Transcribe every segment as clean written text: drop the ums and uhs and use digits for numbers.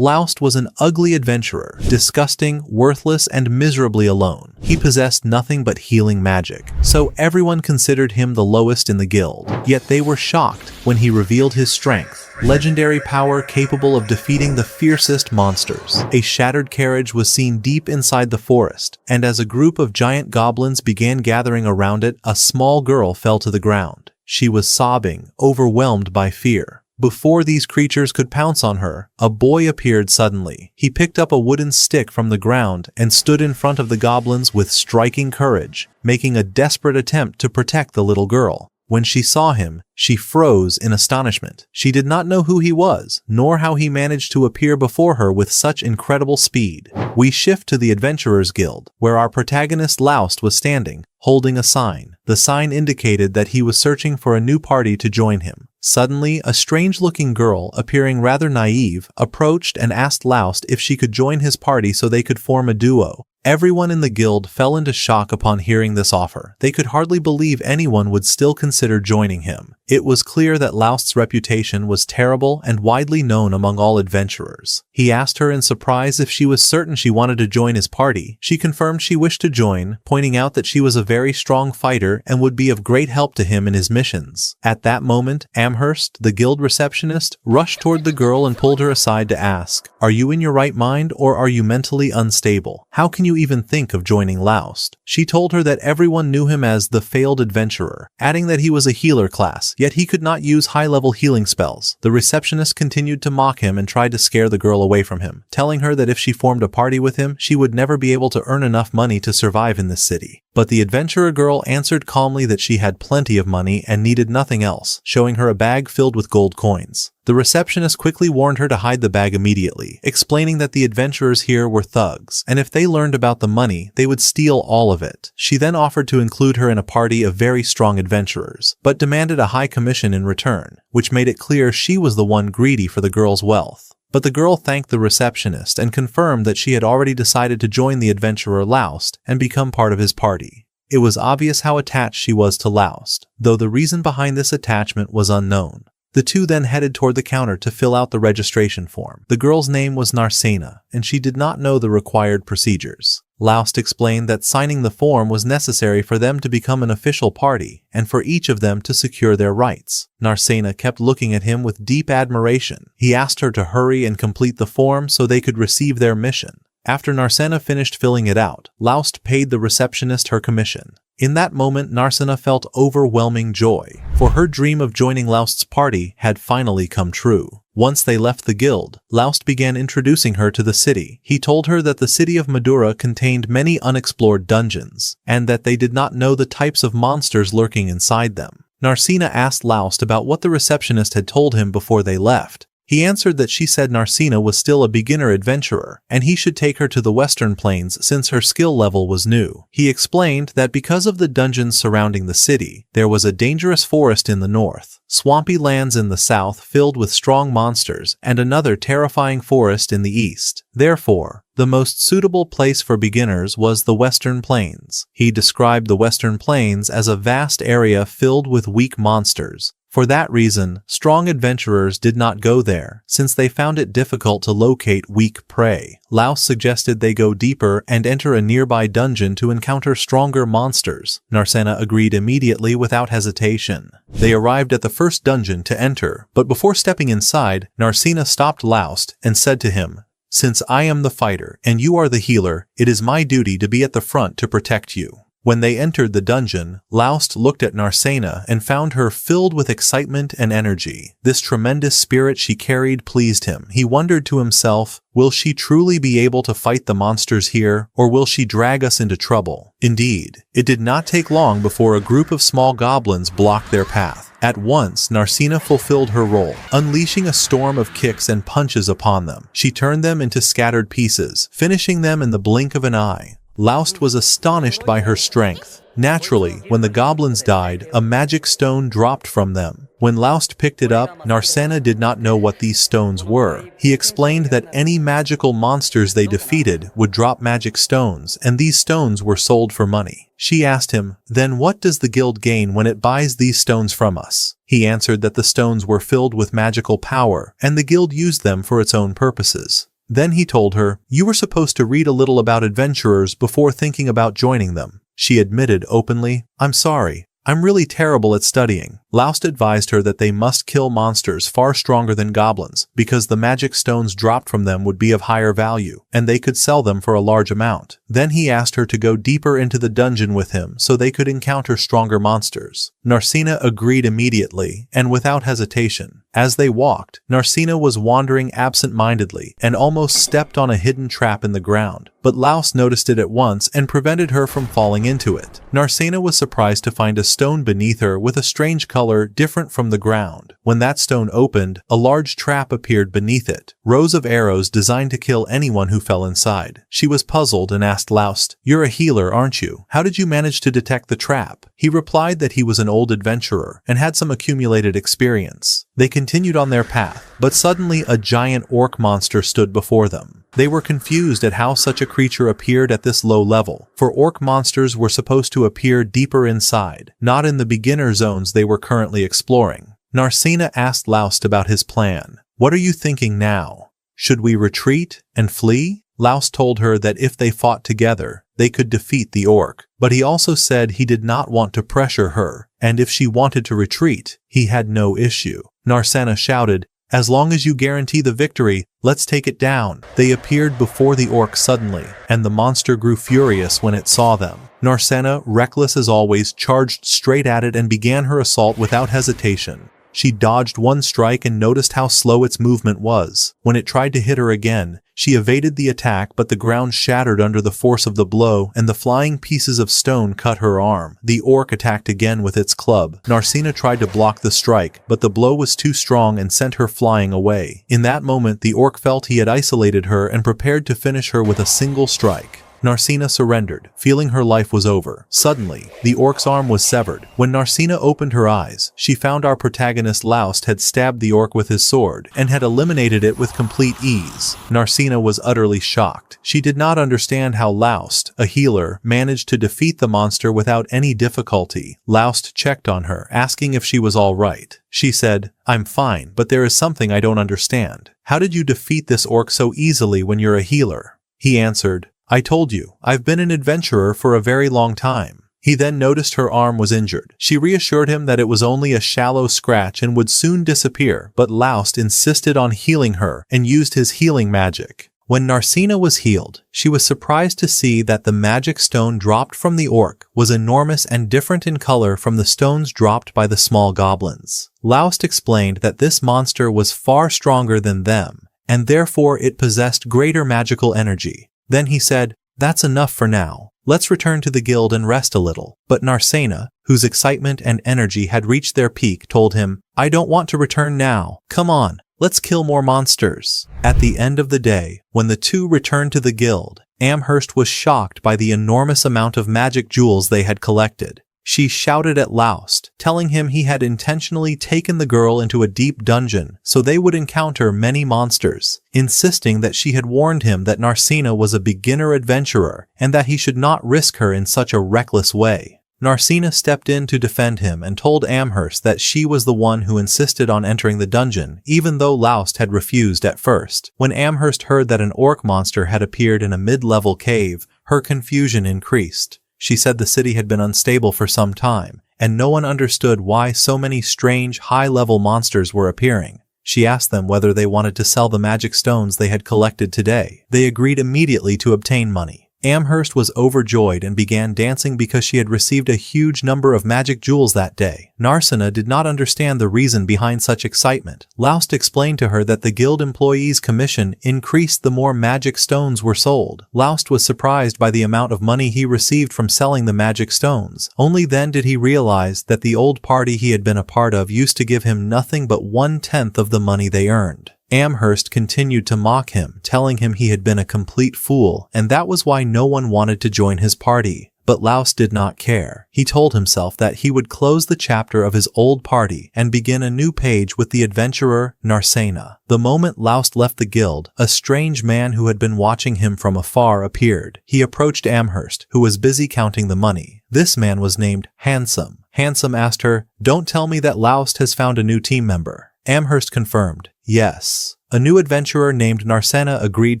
Laust was an ugly adventurer, disgusting, worthless, and miserably alone. He possessed nothing but healing magic, so everyone considered him the lowest in the guild. Yet they were shocked when he revealed his strength. Legendary power capable of defeating the fiercest monsters. A shattered carriage was seen deep inside the forest, and as a group of giant goblins began gathering around it, a small girl fell to the ground. She was sobbing, overwhelmed by fear. Before these creatures could pounce on her, a boy appeared suddenly. He picked up a wooden stick from the ground and stood in front of the goblins with striking courage, making a desperate attempt to protect the little girl. When she saw him, she froze in astonishment. She did not know who he was, nor how he managed to appear before her with such incredible speed. We shift to the Adventurers Guild, where our protagonist Laust was standing, holding a sign. The sign indicated that he was searching for a new party to join him. Suddenly, a strange-looking girl, appearing rather naive, approached and asked Laust if she could join his party so they could form a duo. Everyone in the guild fell into shock upon hearing this offer. They could hardly believe anyone would still consider joining him. It was clear that Laust's reputation was terrible and widely known among all adventurers. He asked her in surprise if she was certain she wanted to join his party. She confirmed she wished to join, pointing out that she was a very strong fighter and would be of great help to him in his missions. At that moment, Amherst, the guild receptionist, rushed toward the girl and pulled her aside to ask, "Are you in your right mind or are you mentally unstable? How can you even think of joining Laust?" She told her that everyone knew him as the failed adventurer, adding that he was a healer class, yet he could not use high-level healing spells. The receptionist continued to mock him and tried to scare the girl away from him, telling her that if she formed a party with him, she would never be able to earn enough money to survive in this city. But the adventurer girl answered calmly that she had plenty of money and needed nothing else, showing her a bag filled with gold coins. The receptionist quickly warned her to hide the bag immediately, explaining that the adventurers here were thugs, and if they learned about the money, they would steal all of it. She then offered to include her in a party of very strong adventurers, but demanded a high commission in return, which made it clear she was the one greedy for the girl's wealth. But the girl thanked the receptionist and confirmed that she had already decided to join the adventurer Laust and become part of his party. It was obvious how attached she was to Laust, though the reason behind this attachment was unknown. The two then headed toward the counter to fill out the registration form. The girl's name was Narsena, and she did not know the required procedures. Laust explained that signing the form was necessary for them to become an official party, and for each of them to secure their rights. Narsena kept looking at him with deep admiration. He asked her to hurry and complete the form so they could receive their mission. After Narsena finished filling it out, Laust paid the receptionist her commission. In that moment, Narsena felt overwhelming joy, for her dream of joining Laust's party had finally come true. Once they left the guild, Laust began introducing her to the city. He told her that the city of Madura contained many unexplored dungeons, and that they did not know the types of monsters lurking inside them. Narsena asked Laust about what the receptionist had told him before they left. He answered that she said Narsena was still a beginner adventurer, and he should take her to the Western Plains since her skill level was new. He explained that because of the dungeons surrounding the city, there was a dangerous forest in the north, swampy lands in the south filled with strong monsters, and another terrifying forest in the east. Therefore, the most suitable place for beginners was the Western Plains. He described the Western Plains as a vast area filled with weak monsters. For that reason, strong adventurers did not go there, since they found it difficult to locate weak prey. Laust suggested they go deeper and enter a nearby dungeon to encounter stronger monsters. Narsena agreed immediately without hesitation. They arrived at the first dungeon to enter, but before stepping inside, Narsena stopped Laust and said to him, "Since I am the fighter and you are the healer, it is my duty to be at the front to protect you." When they entered the dungeon, Laust looked at Narsena and found her filled with excitement and energy. This tremendous spirit she carried pleased him. He wondered to himself, will she truly be able to fight the monsters here, or will she drag us into trouble? Indeed, it did not take long before a group of small goblins blocked their path. At once, Narsena fulfilled her role, unleashing a storm of kicks and punches upon them. She turned them into scattered pieces, finishing them in the blink of an eye. Laust was astonished by her strength. Naturally, when the goblins died, a magic stone dropped from them. When Laust picked it up, Narsena did not know what these stones were. He explained that any magical monsters they defeated would drop magic stones, and these stones were sold for money. She asked him, "Then what does the guild gain when it buys these stones from us?" He answered that the stones were filled with magical power, and the guild used them for its own purposes. Then he told her, "You were supposed to read a little about adventurers before thinking about joining them." She admitted openly, "I'm sorry. I'm really terrible at studying." Laust advised her that they must kill monsters far stronger than goblins, because the magic stones dropped from them would be of higher value, and they could sell them for a large amount. Then he asked her to go deeper into the dungeon with him so they could encounter stronger monsters. Narsina agreed immediately, and without hesitation. As they walked, Narsina was wandering absent-mindedly and almost stepped on a hidden trap in the ground, but Laust noticed it at once and prevented her from falling into it. Narsina was surprised to find a stone beneath her with a strange color different from the ground. When that stone opened, a large trap appeared beneath it, rows of arrows designed to kill anyone who fell inside. She was puzzled and asked Laust, "You're a healer, aren't you? How did you manage to detect the trap?" He replied that he was an old adventurer and had some accumulated experience. They continued on their path, but suddenly a giant orc monster stood before them. They were confused at how such a creature appeared at this low level, for orc monsters were supposed to appear deeper inside, not in the beginner zones they were currently exploring. Narsina asked Laust about his plan. "What are you thinking now? Should we retreat and flee?" Laust told her that if they fought together, they could defeat the orc, but he also said he did not want to pressure her, and if she wanted to retreat, he had no issue. Narsina shouted, "As long as you guarantee the victory, let's take it down." They appeared before the orc suddenly, and the monster grew furious when it saw them. Narsina, reckless as always, charged straight at it and began her assault without hesitation. She dodged one strike and noticed how slow its movement was. When it tried to hit her again, she evaded the attack, but the ground shattered under the force of the blow and the flying pieces of stone cut her arm. The orc attacked again with its club. Narsina tried to block the strike, but the blow was too strong and sent her flying away. In that moment, the orc felt he had isolated her and prepared to finish her with a single strike. Narsina surrendered, feeling her life was over. Suddenly, the orc's arm was severed. When Narsina opened her eyes, she found our protagonist Laust had stabbed the orc with his sword and had eliminated it with complete ease. Narsina was utterly shocked. She did not understand how Laust, a healer, managed to defeat the monster without any difficulty. Laust checked on her, asking if she was all right. She said, "I'm fine, but there is something I don't understand. How did you defeat this orc so easily when you're a healer?" He answered, "I told you, I've been an adventurer for a very long time." He then noticed her arm was injured. She reassured him that it was only a shallow scratch and would soon disappear, but Laust insisted on healing her and used his healing magic. When Narsina was healed, she was surprised to see that the magic stone dropped from the orc was enormous and different in color from the stones dropped by the small goblins. Laust explained that this monster was far stronger than them, and therefore it possessed greater magical energy. Then he said, "That's enough for now. Let's return to the guild and rest a little." But Narsina, whose excitement and energy had reached their peak, told him, "I don't want to return now. Come on, let's kill more monsters." At the end of the day, when the two returned to the guild, Amherst was shocked by the enormous amount of magic jewels they had collected. She shouted at Laust, telling him he had intentionally taken the girl into a deep dungeon so they would encounter many monsters, insisting that she had warned him that Narsina was a beginner adventurer and that he should not risk her in such a reckless way. Narsina stepped in to defend him and told Amherst that she was the one who insisted on entering the dungeon, even though Laust had refused at first. When Amherst heard that an orc monster had appeared in a mid-level cave, her confusion increased. She said the city had been unstable for some time, and no one understood why so many strange, high-level monsters were appearing. She asked them whether they wanted to sell the magic stones they had collected today. They agreed immediately to obtain money. Amherst was overjoyed and began dancing because she had received a huge number of magic jewels that day. Narsina did not understand the reason behind such excitement. Laust explained to her that the guild employees' commission increased the more magic stones were sold. Laust was surprised by the amount of money he received from selling the magic stones. Only then did he realize that the old party he had been a part of used to give him nothing but 1/10 of the money they earned. Amherst continued to mock him, telling him he had been a complete fool, and that was why no one wanted to join his party. But Laust did not care. He told himself that he would close the chapter of his old party and begin a new page with the adventurer Narsina. The moment Laust left the guild, a strange man who had been watching him from afar appeared. He approached Amherst, who was busy counting the money. This man was named Handsome. Handsome asked her, "Don't tell me that Laust has found a new team member." Amherst confirmed, Yes. A new adventurer named Narsena agreed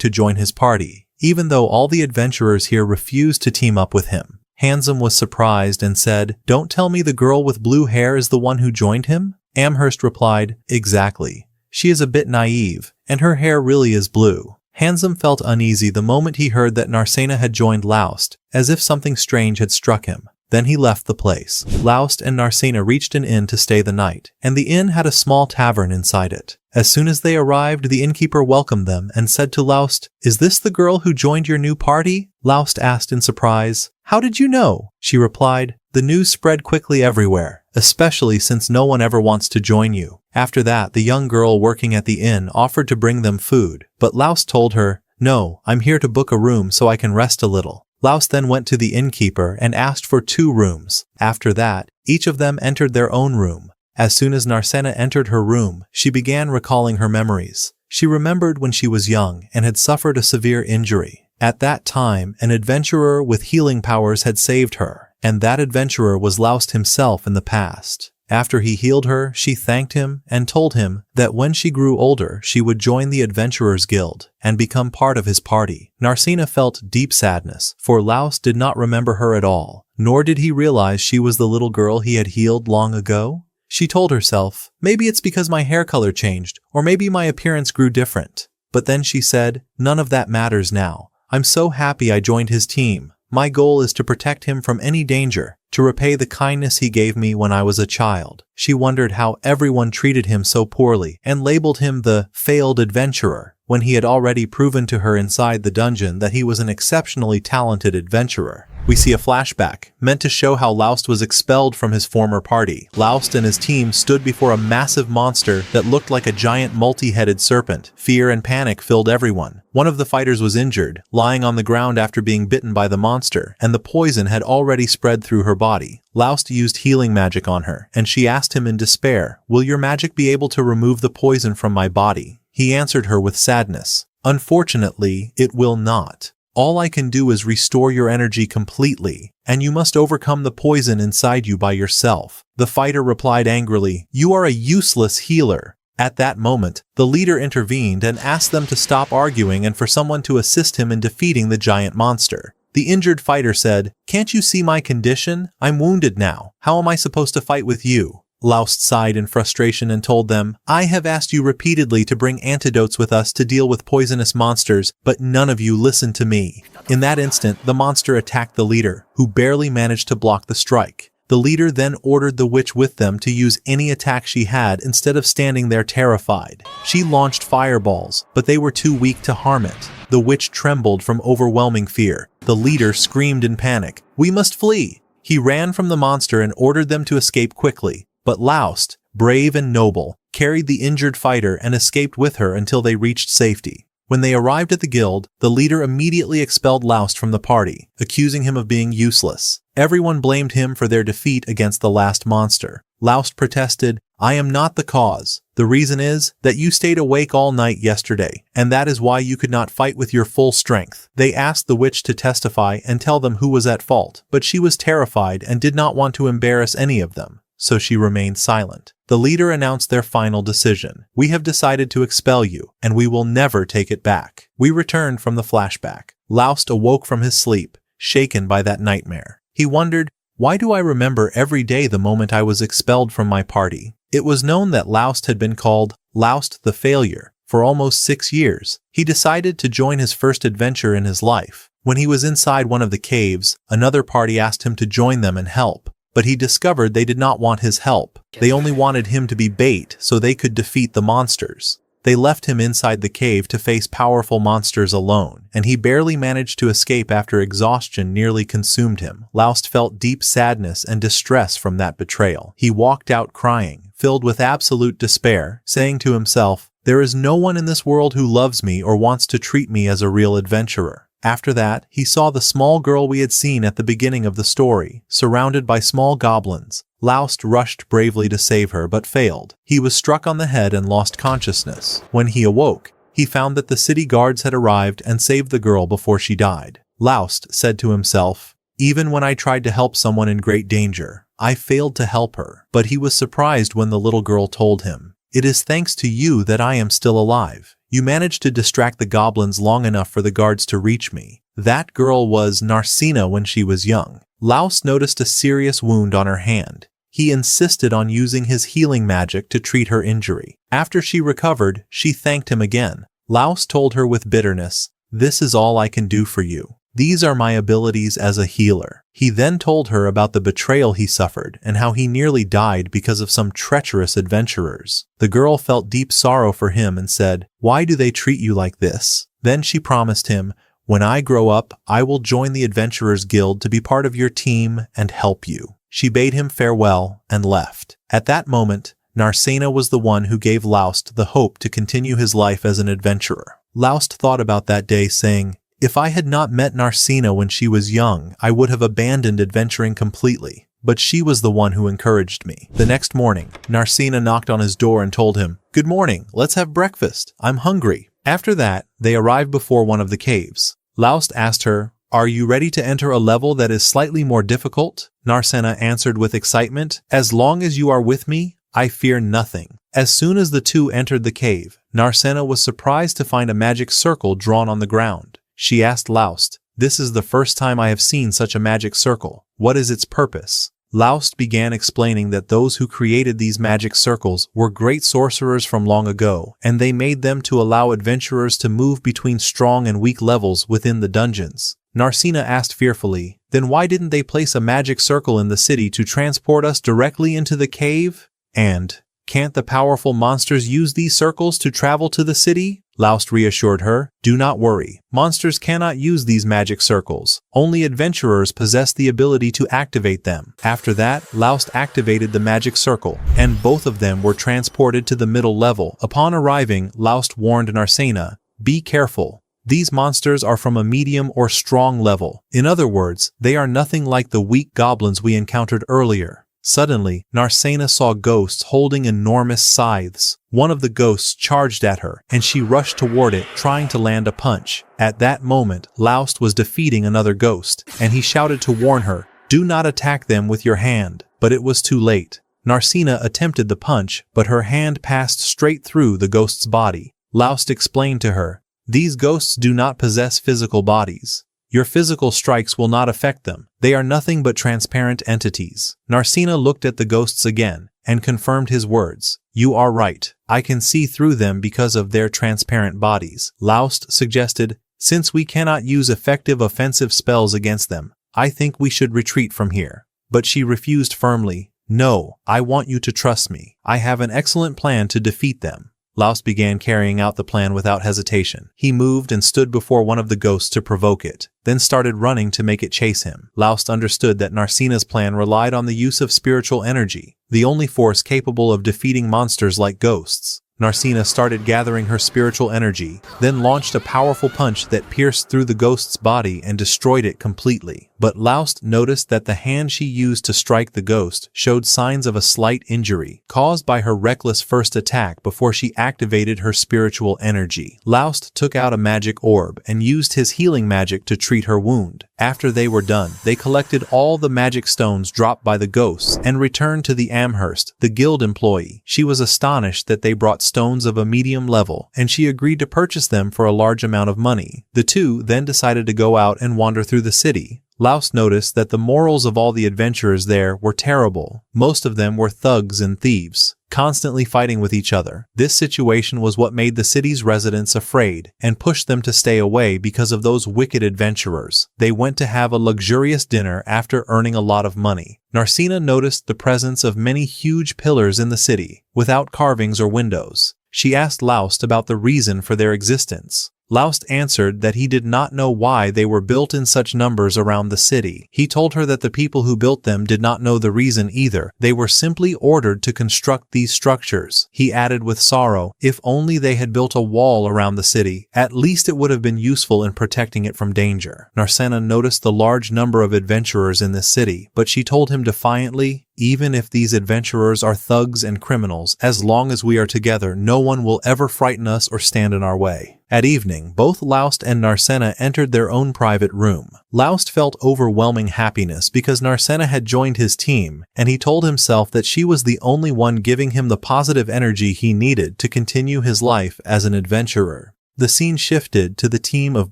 to join his party, even though all the adventurers here refused to team up with him. Handsome was surprised and said, "Don't tell me the girl with blue hair is the one who joined him?" Amherst replied, "Exactly. She is a bit naive, and her hair really is blue." Handsome felt uneasy the moment he heard that Narsena had joined Laust, as if something strange had struck him. Then he left the place. Laust and Narsena reached an inn to stay the night, and the inn had a small tavern inside it. As soon as they arrived, the innkeeper welcomed them and said to Laust, "Is this the girl who joined your new party?" Laust asked in surprise. "How did you know?" She replied, "The news spread quickly everywhere, especially since no one ever wants to join you." After that, the young girl working at the inn offered to bring them food, but Laust told her, "No, I'm here to book a room so I can rest a little." Laust then went to the innkeeper and asked for 2 rooms. After that, each of them entered their own room. As soon as Narsena entered her room, she began recalling her memories. She remembered when she was young and had suffered a severe injury. At that time, an adventurer with healing powers had saved her, and that adventurer was Laust himself in the past. After he healed her, she thanked him and told him that when she grew older, she would join the Adventurers Guild and become part of his party. Narsena felt deep sadness, for Laust did not remember her at all, nor did he realize she was the little girl he had healed long ago. She told herself, "Maybe it's because my hair color changed, or maybe my appearance grew different." But then she said, "None of that matters now. I'm so happy I joined his team. My goal is to protect him from any danger, to repay the kindness he gave me when I was a child." She wondered how everyone treated him so poorly and labeled him the failed adventurer, when he had already proven to her inside the dungeon that he was an exceptionally talented adventurer. We see a flashback, meant to show how Laust was expelled from his former party. Laust and his team stood before a massive monster that looked like a giant multi-headed serpent. Fear and panic filled everyone. One of the fighters was injured, lying on the ground after being bitten by the monster, and the poison had already spread through her body. Laust used healing magic on her, and she asked him in despair, "Will your magic be able to remove the poison from my body?" He answered her with sadness, "Unfortunately, it will not. All I can do is restore your energy completely, and you must overcome the poison inside you by yourself." The fighter replied angrily, "You are a useless healer." At that moment, the leader intervened and asked them to stop arguing and for someone to assist him in defeating the giant monster. The injured fighter said, "Can't you see my condition? I'm wounded now. How am I supposed to fight with you?" Laust sighed in frustration and told them, "I have asked you repeatedly to bring antidotes with us to deal with poisonous monsters, but none of you listened to me." In that instant, the monster attacked the leader, who barely managed to block the strike. The leader then ordered the witch with them to use any attack she had instead of standing there terrified. She launched fireballs, but they were too weak to harm it. The witch trembled from overwhelming fear. The leader screamed in panic, "We must flee!" He ran from the monster and ordered them to escape quickly. But Laust, brave and noble, carried the injured fighter and escaped with her until they reached safety. When they arrived at the guild, the leader immediately expelled Laust from the party, accusing him of being useless. Everyone blamed him for their defeat against the last monster. Laust protested, "I am not the cause. The reason is that you stayed awake all night yesterday, and that is why you could not fight with your full strength." They asked the witch to testify and tell them who was at fault, but she was terrified and did not want to embarrass any of them, so she remained silent. The leader announced their final decision. "We have decided to expel you, and we will never take it back." We returned from the flashback. Laust awoke from his sleep, shaken by that nightmare. He wondered, "Why do I remember every day the moment I was expelled from my party?" It was known that Laust had been called Laust the Failure for almost 6 years. He decided to join his first adventure in his life. When he was inside one of the caves, another party asked him to join them and help. But he discovered they did not want his help. They only wanted him to be bait so they could defeat the monsters. They left him inside the cave to face powerful monsters alone, and he barely managed to escape after exhaustion nearly consumed him. Laust felt deep sadness and distress from that betrayal. He walked out crying, filled with absolute despair, saying to himself, "There is no one in this world who loves me or wants to treat me as a real adventurer." After that, he saw the small girl we had seen at the beginning of the story, surrounded by small goblins. Laust rushed bravely to save her but failed. He was struck on the head and lost consciousness. When he awoke, he found that the city guards had arrived and saved the girl before she died. Laust said to himself, "Even when I tried to help someone in great danger, I failed to help her." But he was surprised when the little girl told him, It is thanks to you that I am still alive. You managed to distract the goblins long enough for the guards to reach me. That girl was Narcina when she was young. Laust noticed a serious wound on her hand. He insisted on using his healing magic to treat her injury. After she recovered, she thanked him again. Laust told her with bitterness, "This is all I can do for you. These are my abilities as a healer." He then told her about the betrayal he suffered and how he nearly died because of some treacherous adventurers. The girl felt deep sorrow for him and said, "Why do they treat you like this?" Then she promised him, "When I grow up, I will join the Adventurers Guild to be part of your team and help you." She bade him farewell and left. At that moment, Narcina was the one who gave Laust the hope to continue his life as an adventurer. Laust thought about that day, saying, "If I had not met Narcina when she was young, I would have abandoned adventuring completely. But she was the one who encouraged me." The next morning, Narcina knocked on his door and told him, "Good morning, let's have breakfast. I'm hungry." After that, they arrived before one of the caves. Laust asked her, "Are you ready to enter a level that is slightly more difficult?" Narcina answered with excitement, "As long as you are with me, I fear nothing." As soon as the two entered the cave, Narcina was surprised to find a magic circle drawn on the ground. She asked Laust, "This is the first time I have seen such a magic circle. What is its purpose?" Laust began explaining that those who created these magic circles were great sorcerers from long ago, and they made them to allow adventurers to move between strong and weak levels within the dungeons. Narcina asked fearfully, "Then why didn't they place a magic circle in the city to transport us directly into the cave? And can't the powerful monsters use these circles to travel to the city?" Laust reassured her, "Do not worry. Monsters cannot use these magic circles. Only adventurers possess the ability to activate them." After that, Laust activated the magic circle, and both of them were transported to the middle level. Upon arriving, Laust warned Narcina, "Be careful. These monsters are from a medium or strong level. In other words, they are nothing like the weak goblins we encountered earlier." Suddenly, Narcina saw ghosts holding enormous scythes. One of the ghosts charged at her, and she rushed toward it, trying to land a punch. At that moment, Laust was defeating another ghost, and he shouted to warn her, "Do not attack them with your hand." But it was too late. Narcina attempted the punch, but her hand passed straight through the ghost's body. Laust explained to her, "These ghosts do not possess physical bodies. Your physical strikes will not affect them. They are nothing but transparent entities." Narcina looked at the ghosts again and confirmed his words. "You are right. I can see through them because of their transparent bodies." Laust suggested, "Since we cannot use effective offensive spells against them, I think we should retreat from here." But she refused firmly. "No, I want you to trust me. I have an excellent plan to defeat them." Laust began carrying out the plan without hesitation. He moved and stood before one of the ghosts to provoke it, then started running to make it chase him. Laust understood that Narcina's plan relied on the use of spiritual energy, the only force capable of defeating monsters like ghosts. Narcina started gathering her spiritual energy, then launched a powerful punch that pierced through the ghost's body and destroyed it completely. But Laust noticed that the hand she used to strike the ghost showed signs of a slight injury, caused by her reckless first attack before she activated her spiritual energy. Laust took out a magic orb and used his healing magic to treat her wound. After they were done, they collected all the magic stones dropped by the ghosts and returned to the Amherst, the guild employee. She was astonished that they brought stones of a medium level, and she agreed to purchase them for a large amount of money. The two then decided to go out and wander through the city. Laust noticed that the morals of all the adventurers there were terrible. Most of them were thugs and thieves, constantly fighting with each other. This situation was what made the city's residents afraid and pushed them to stay away because of those wicked adventurers. They went to have a luxurious dinner after earning a lot of money. Narcina noticed the presence of many huge pillars in the city, without carvings or windows. She asked Laust about the reason for their existence. Laust answered that he did not know why they were built in such numbers around the city. He told her that the people who built them did not know the reason either. They were simply ordered to construct these structures. He added with sorrow, if only they had built a wall around the city, at least it would have been useful in protecting it from danger. Narcina noticed the large number of adventurers in this city, but she told him defiantly, Even if these adventurers are thugs and criminals, as long as we are together, no one will ever frighten us or stand in our way. At evening, both Laust and Narcena entered their own private room. Laust felt overwhelming happiness because Narcena had joined his team, and he told himself that she was the only one giving him the positive energy he needed to continue his life as an adventurer. The scene shifted to the team of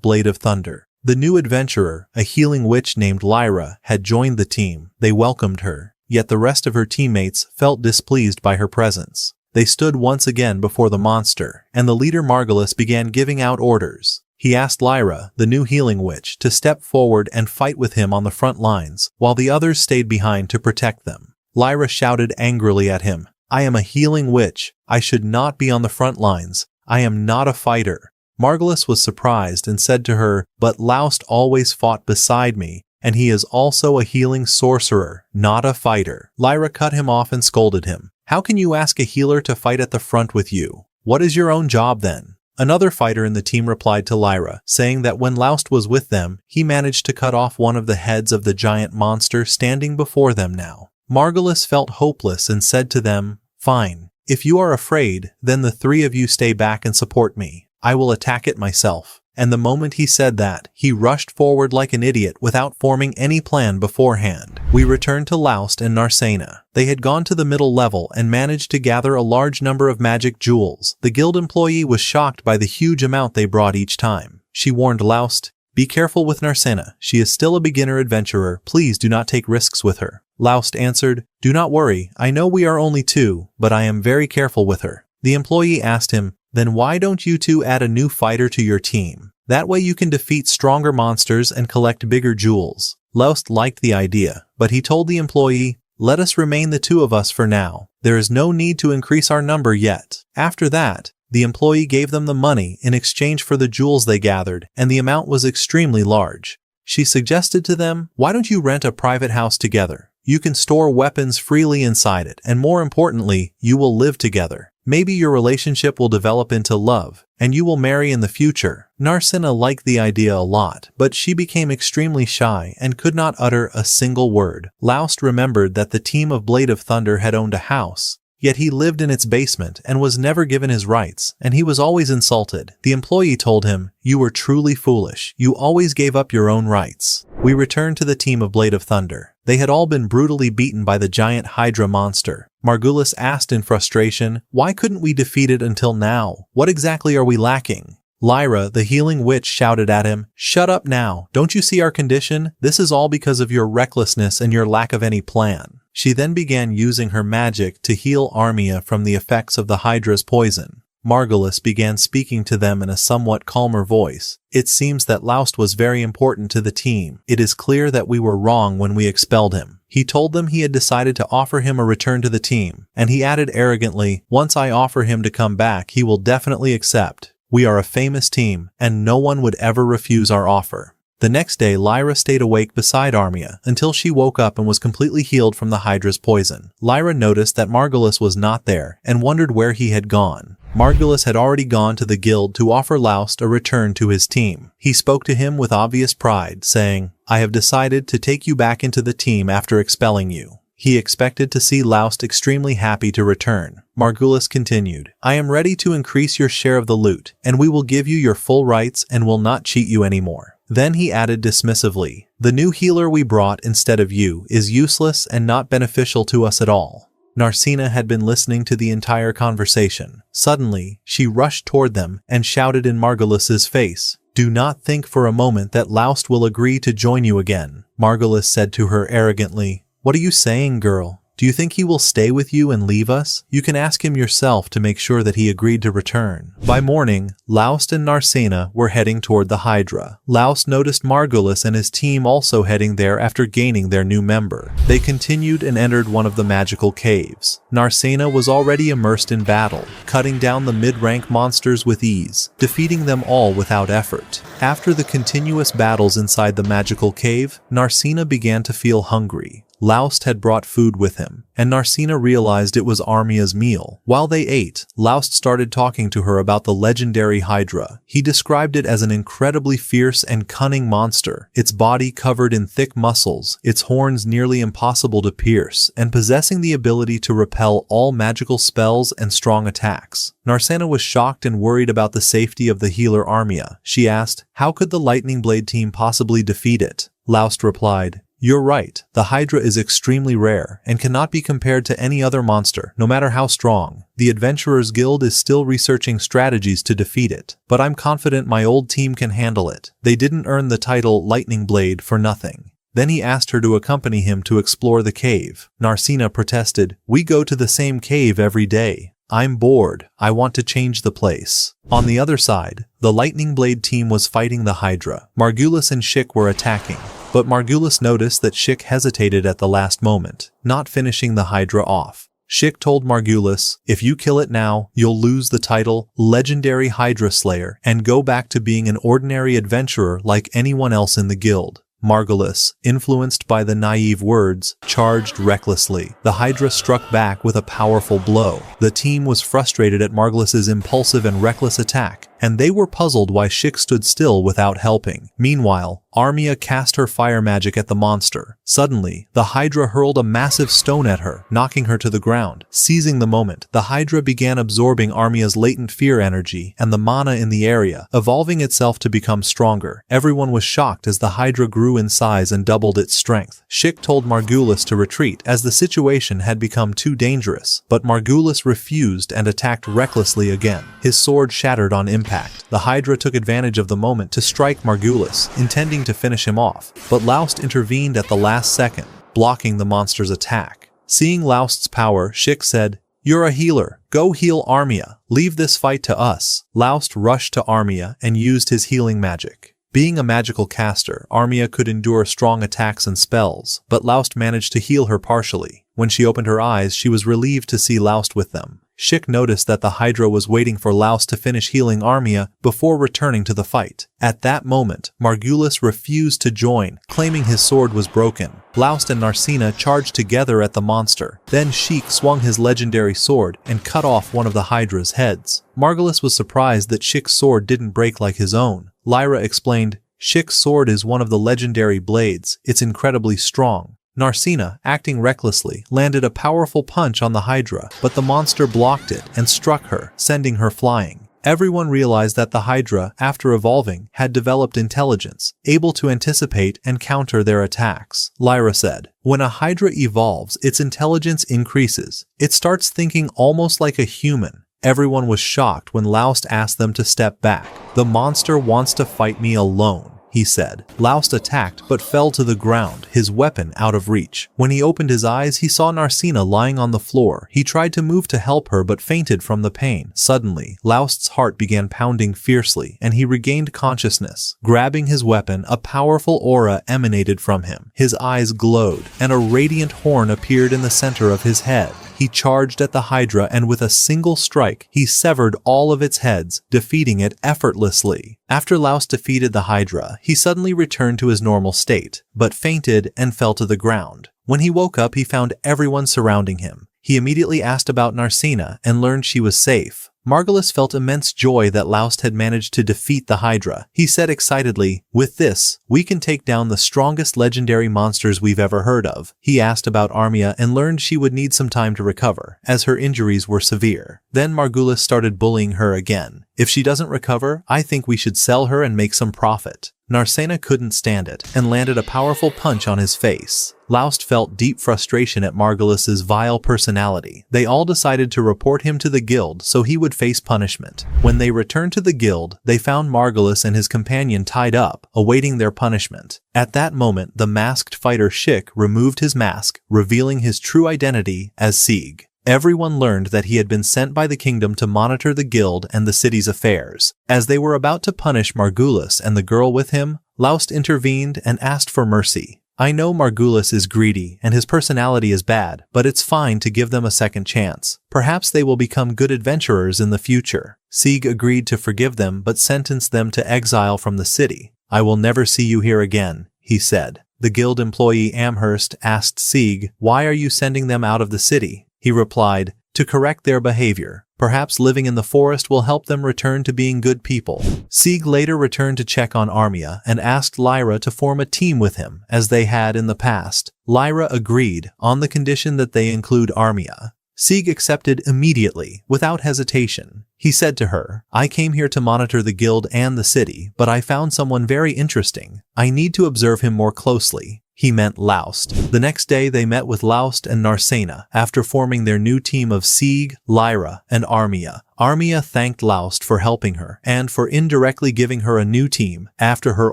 Blade of Thunder. The new adventurer, a healing witch named Lyra, had joined the team. They welcomed her, yet the rest of her teammates felt displeased by her presence. They stood once again before the monster, and the leader Margulis began giving out orders. He asked Lyra, the new healing witch, to step forward and fight with him on the front lines, while the others stayed behind to protect them. Lyra shouted angrily at him, "I am a healing witch. I should not be on the front lines. I am not a fighter." Margulis was surprised and said to her, "But Laust always fought beside me, and he is also a healing sorcerer, not a fighter." Lyra cut him off and scolded him. "How can you ask a healer to fight at the front with you? What is your own job then?" Another fighter in the team replied to Lyra, saying that when Laust was with them, he managed to cut off one of the heads of the giant monster standing before them now. Margulis felt hopeless and said to them, "Fine. If you are afraid, then the three of you stay back and support me. I will attack it myself." And the moment he said that, he rushed forward like an idiot without forming any plan beforehand. We returned to Laust and Narcena. They had gone to the middle level and managed to gather a large number of magic jewels. The guild employee was shocked by the huge amount they brought each time. She warned Laust, "Be careful with Narcena. She is still a beginner adventurer. Please do not take risks with her." Laust answered, "Do not worry. I know we are only two, but I am very careful with her." The employee asked him, "Then why don't you two add a new fighter to your team? That way you can defeat stronger monsters and collect bigger jewels." Laust liked the idea, but he told the employee, "Let us remain the two of us for now. There is no need to increase our number yet." After that, the employee gave them the money in exchange for the jewels they gathered, and the amount was extremely large. She suggested to them, "Why don't you rent a private house together? You can store weapons freely inside it, and more importantly, you will live together. Maybe your relationship will develop into love, and you will marry in the future." Narcena liked the idea a lot, but she became extremely shy and could not utter a single word. Laust remembered that the team of Blade of Thunder had owned a house, yet he lived in its basement and was never given his rights, and he was always insulted. The employee told him, "You were truly foolish. You always gave up your own rights." We returned to the team of Blade of Thunder. They had all been brutally beaten by the giant hydra monster. Margulis asked in frustration, "Why couldn't we defeat it until now? What exactly are we lacking?" Lyra, the healing witch, shouted at him, "Shut up now. Don't you see our condition? This is all because of your recklessness and your lack of any plan." She then began using her magic to heal Armia from the effects of the hydra's poison. Margulis began speaking to them in a somewhat calmer voice. "It seems that Laust was very important to the team. It is clear that we were wrong when we expelled him." He told them he had decided to offer him a return to the team, and he added arrogantly, "Once I offer him to come back, he will definitely accept. We are a famous team, and no one would ever refuse our offer." The next day, Lyra stayed awake beside Armia until she woke up and was completely healed from the hydra's poison. Lyra noticed that Margulis was not there and wondered where he had gone. Margulis had already gone to the guild to offer Laust a return to his team. He spoke to him with obvious pride, saying, "I have decided to take you back into the team after expelling you." He expected to see Laust extremely happy to return. Margulis continued, "I am ready to increase your share of the loot, and we will give you your full rights and will not cheat you anymore." Then he added dismissively, "The new healer we brought instead of you is useless and not beneficial to us at all." Narcena had been listening to the entire conversation. Suddenly, she rushed toward them and shouted in Margulis's face, "Do not think for a moment that Laust will agree to join you again." Margulis said to her arrogantly, "What are you saying, girl? Do you think he will stay with you and leave us? You can ask him yourself to make sure that he agreed to return." By morning, Laust and Narcena were heading toward the Hydra. Laust noticed Margulis and his team also heading there after gaining their new member. They continued and entered one of the magical caves. Narcena was already immersed in battle, cutting down the mid-rank monsters with ease, defeating them all without effort. After the continuous battles inside the magical cave, Narcena began to feel hungry. Laust had brought food with him, and Narcina realized it was Armia's meal. While they ate, Laust started talking to her about the legendary hydra. He described it as an incredibly fierce and cunning monster, its body covered in thick muscles, its horns nearly impossible to pierce, and possessing the ability to repel all magical spells and strong attacks. Narcina was shocked and worried about the safety of the healer Armia. She asked, how could the Lightning Blade team possibly defeat it? Laust replied, you're right, the Hydra is extremely rare and cannot be compared to any other monster, no matter how strong. The Adventurers Guild is still researching strategies to defeat it, but I'm confident my old team can handle it. They didn't earn the title Lightning Blade for nothing. Then he asked her to accompany him to explore the cave. Narcina protested, we go to the same cave every day. I'm bored, I want to change the place. On the other side, the Lightning Blade team was fighting the Hydra. Margulis and Schick were attacking, but Margulis noticed that Schick hesitated at the last moment, not finishing the Hydra off. Schick told Margulis, if you kill it now, you'll lose the title, Legendary Hydra Slayer, and go back to being an ordinary adventurer like anyone else in the guild. Margulis, influenced by the naive words, charged recklessly. The Hydra struck back with a powerful blow. The team was frustrated at Margulis's impulsive and reckless attack, and they were puzzled why Schick stood still without helping. Meanwhile, Armia cast her fire magic at the monster. Suddenly, the Hydra hurled a massive stone at her, knocking her to the ground. Seizing the moment, the Hydra began absorbing Armia's latent fear energy and the mana in the area, evolving itself to become stronger. Everyone was shocked as the Hydra grew in size and doubled its strength. Schick told Margulis to retreat as the situation had become too dangerous, but Margulis refused and attacked recklessly again. His sword shattered on impact. The Hydra took advantage of the moment to strike Margulis, intending to finish him off, but Laust intervened at the last second, blocking the monster's attack. Seeing Laust's power, Schick said, "You're a healer. Go heal Armia. Leave this fight to us." Laust rushed to Armia and used his healing magic. Being a magical caster, Armia could endure strong attacks and spells, but Laust managed to heal her partially. When she opened her eyes, she was relieved to see Laust with them. Schick noticed that the Hydra was waiting for Laust to finish healing Armia before returning to the fight. At that moment, Margulis refused to join, claiming his sword was broken. Laust and Narcina charged together at the monster. Then Schick swung his legendary sword and cut off one of the Hydra's heads. Margulis was surprised that Schick's sword didn't break like his own. Lyra explained, "Schick's sword is one of the legendary blades. It's incredibly strong." Narcina, acting recklessly, landed a powerful punch on the Hydra, but the monster blocked it and struck her, sending her flying. Everyone realized that the Hydra, after evolving, had developed intelligence, able to anticipate and counter their attacks. Lyra said, "When a Hydra evolves, its intelligence increases. It starts thinking almost like a human." Everyone was shocked when Laust asked them to step back. "The monster wants to fight me alone," he said. Laust attacked but fell to the ground, his weapon out of reach. When he opened his eyes, he saw Narcina lying on the floor. He tried to move to help her but fainted from the pain. Suddenly, Laust's heart began pounding fiercely and he regained consciousness. Grabbing his weapon, a powerful aura emanated from him. His eyes glowed and a radiant horn appeared in the center of his head. He charged at the Hydra and with a single strike, he severed all of its heads, defeating it effortlessly. After Laust defeated the Hydra, he suddenly returned to his normal state, but fainted and fell to the ground. When he woke up, he found everyone surrounding him. He immediately asked about Narcina and learned she was safe. Margulis felt immense joy that Laust had managed to defeat the Hydra. He said excitedly, "With this, we can take down the strongest legendary monsters we've ever heard of." He asked about Armia and learned she would need some time to recover, as her injuries were severe. Then Margulis started bullying her again. "If she doesn't recover, I think we should sell her and make some profit." Narcina couldn't stand it and landed a powerful punch on his face. Laust felt deep frustration at Margulis's vile personality. They all decided to report him to the guild so he would face punishment. When they returned to the guild, they found Margulis and his companion tied up, awaiting their punishment. At that moment, the masked fighter Schick removed his mask, revealing his true identity as Sieg. Everyone learned that he had been sent by the kingdom to monitor the guild and the city's affairs. As they were about to punish Margulis and the girl with him, Laust intervened and asked for mercy. "I know Margulis is greedy and his personality is bad, but it's fine to give them a second chance. Perhaps they will become good adventurers in the future." Sieg agreed to forgive them but sentenced them to exile from the city. "I will never see you here again," he said. The guild employee Amherst asked Sieg, "Why are you sending them out of the city?" He replied, "To correct their behavior. Perhaps living in the forest will help them return to being good people." Sieg later returned to check on Armia and asked Lyra to form a team with him, as they had in the past. Lyra agreed, on the condition that they include Armia. Sieg accepted immediately, without hesitation. He said to her, "I came here to monitor the guild and the city, but I found someone very interesting. I need to observe him more closely." He meant Laust. The next day they met with Laust and Narsena after forming their new team of Sieg, Lyra, and Armia. Armia thanked Laust for helping her and for indirectly giving her a new team after her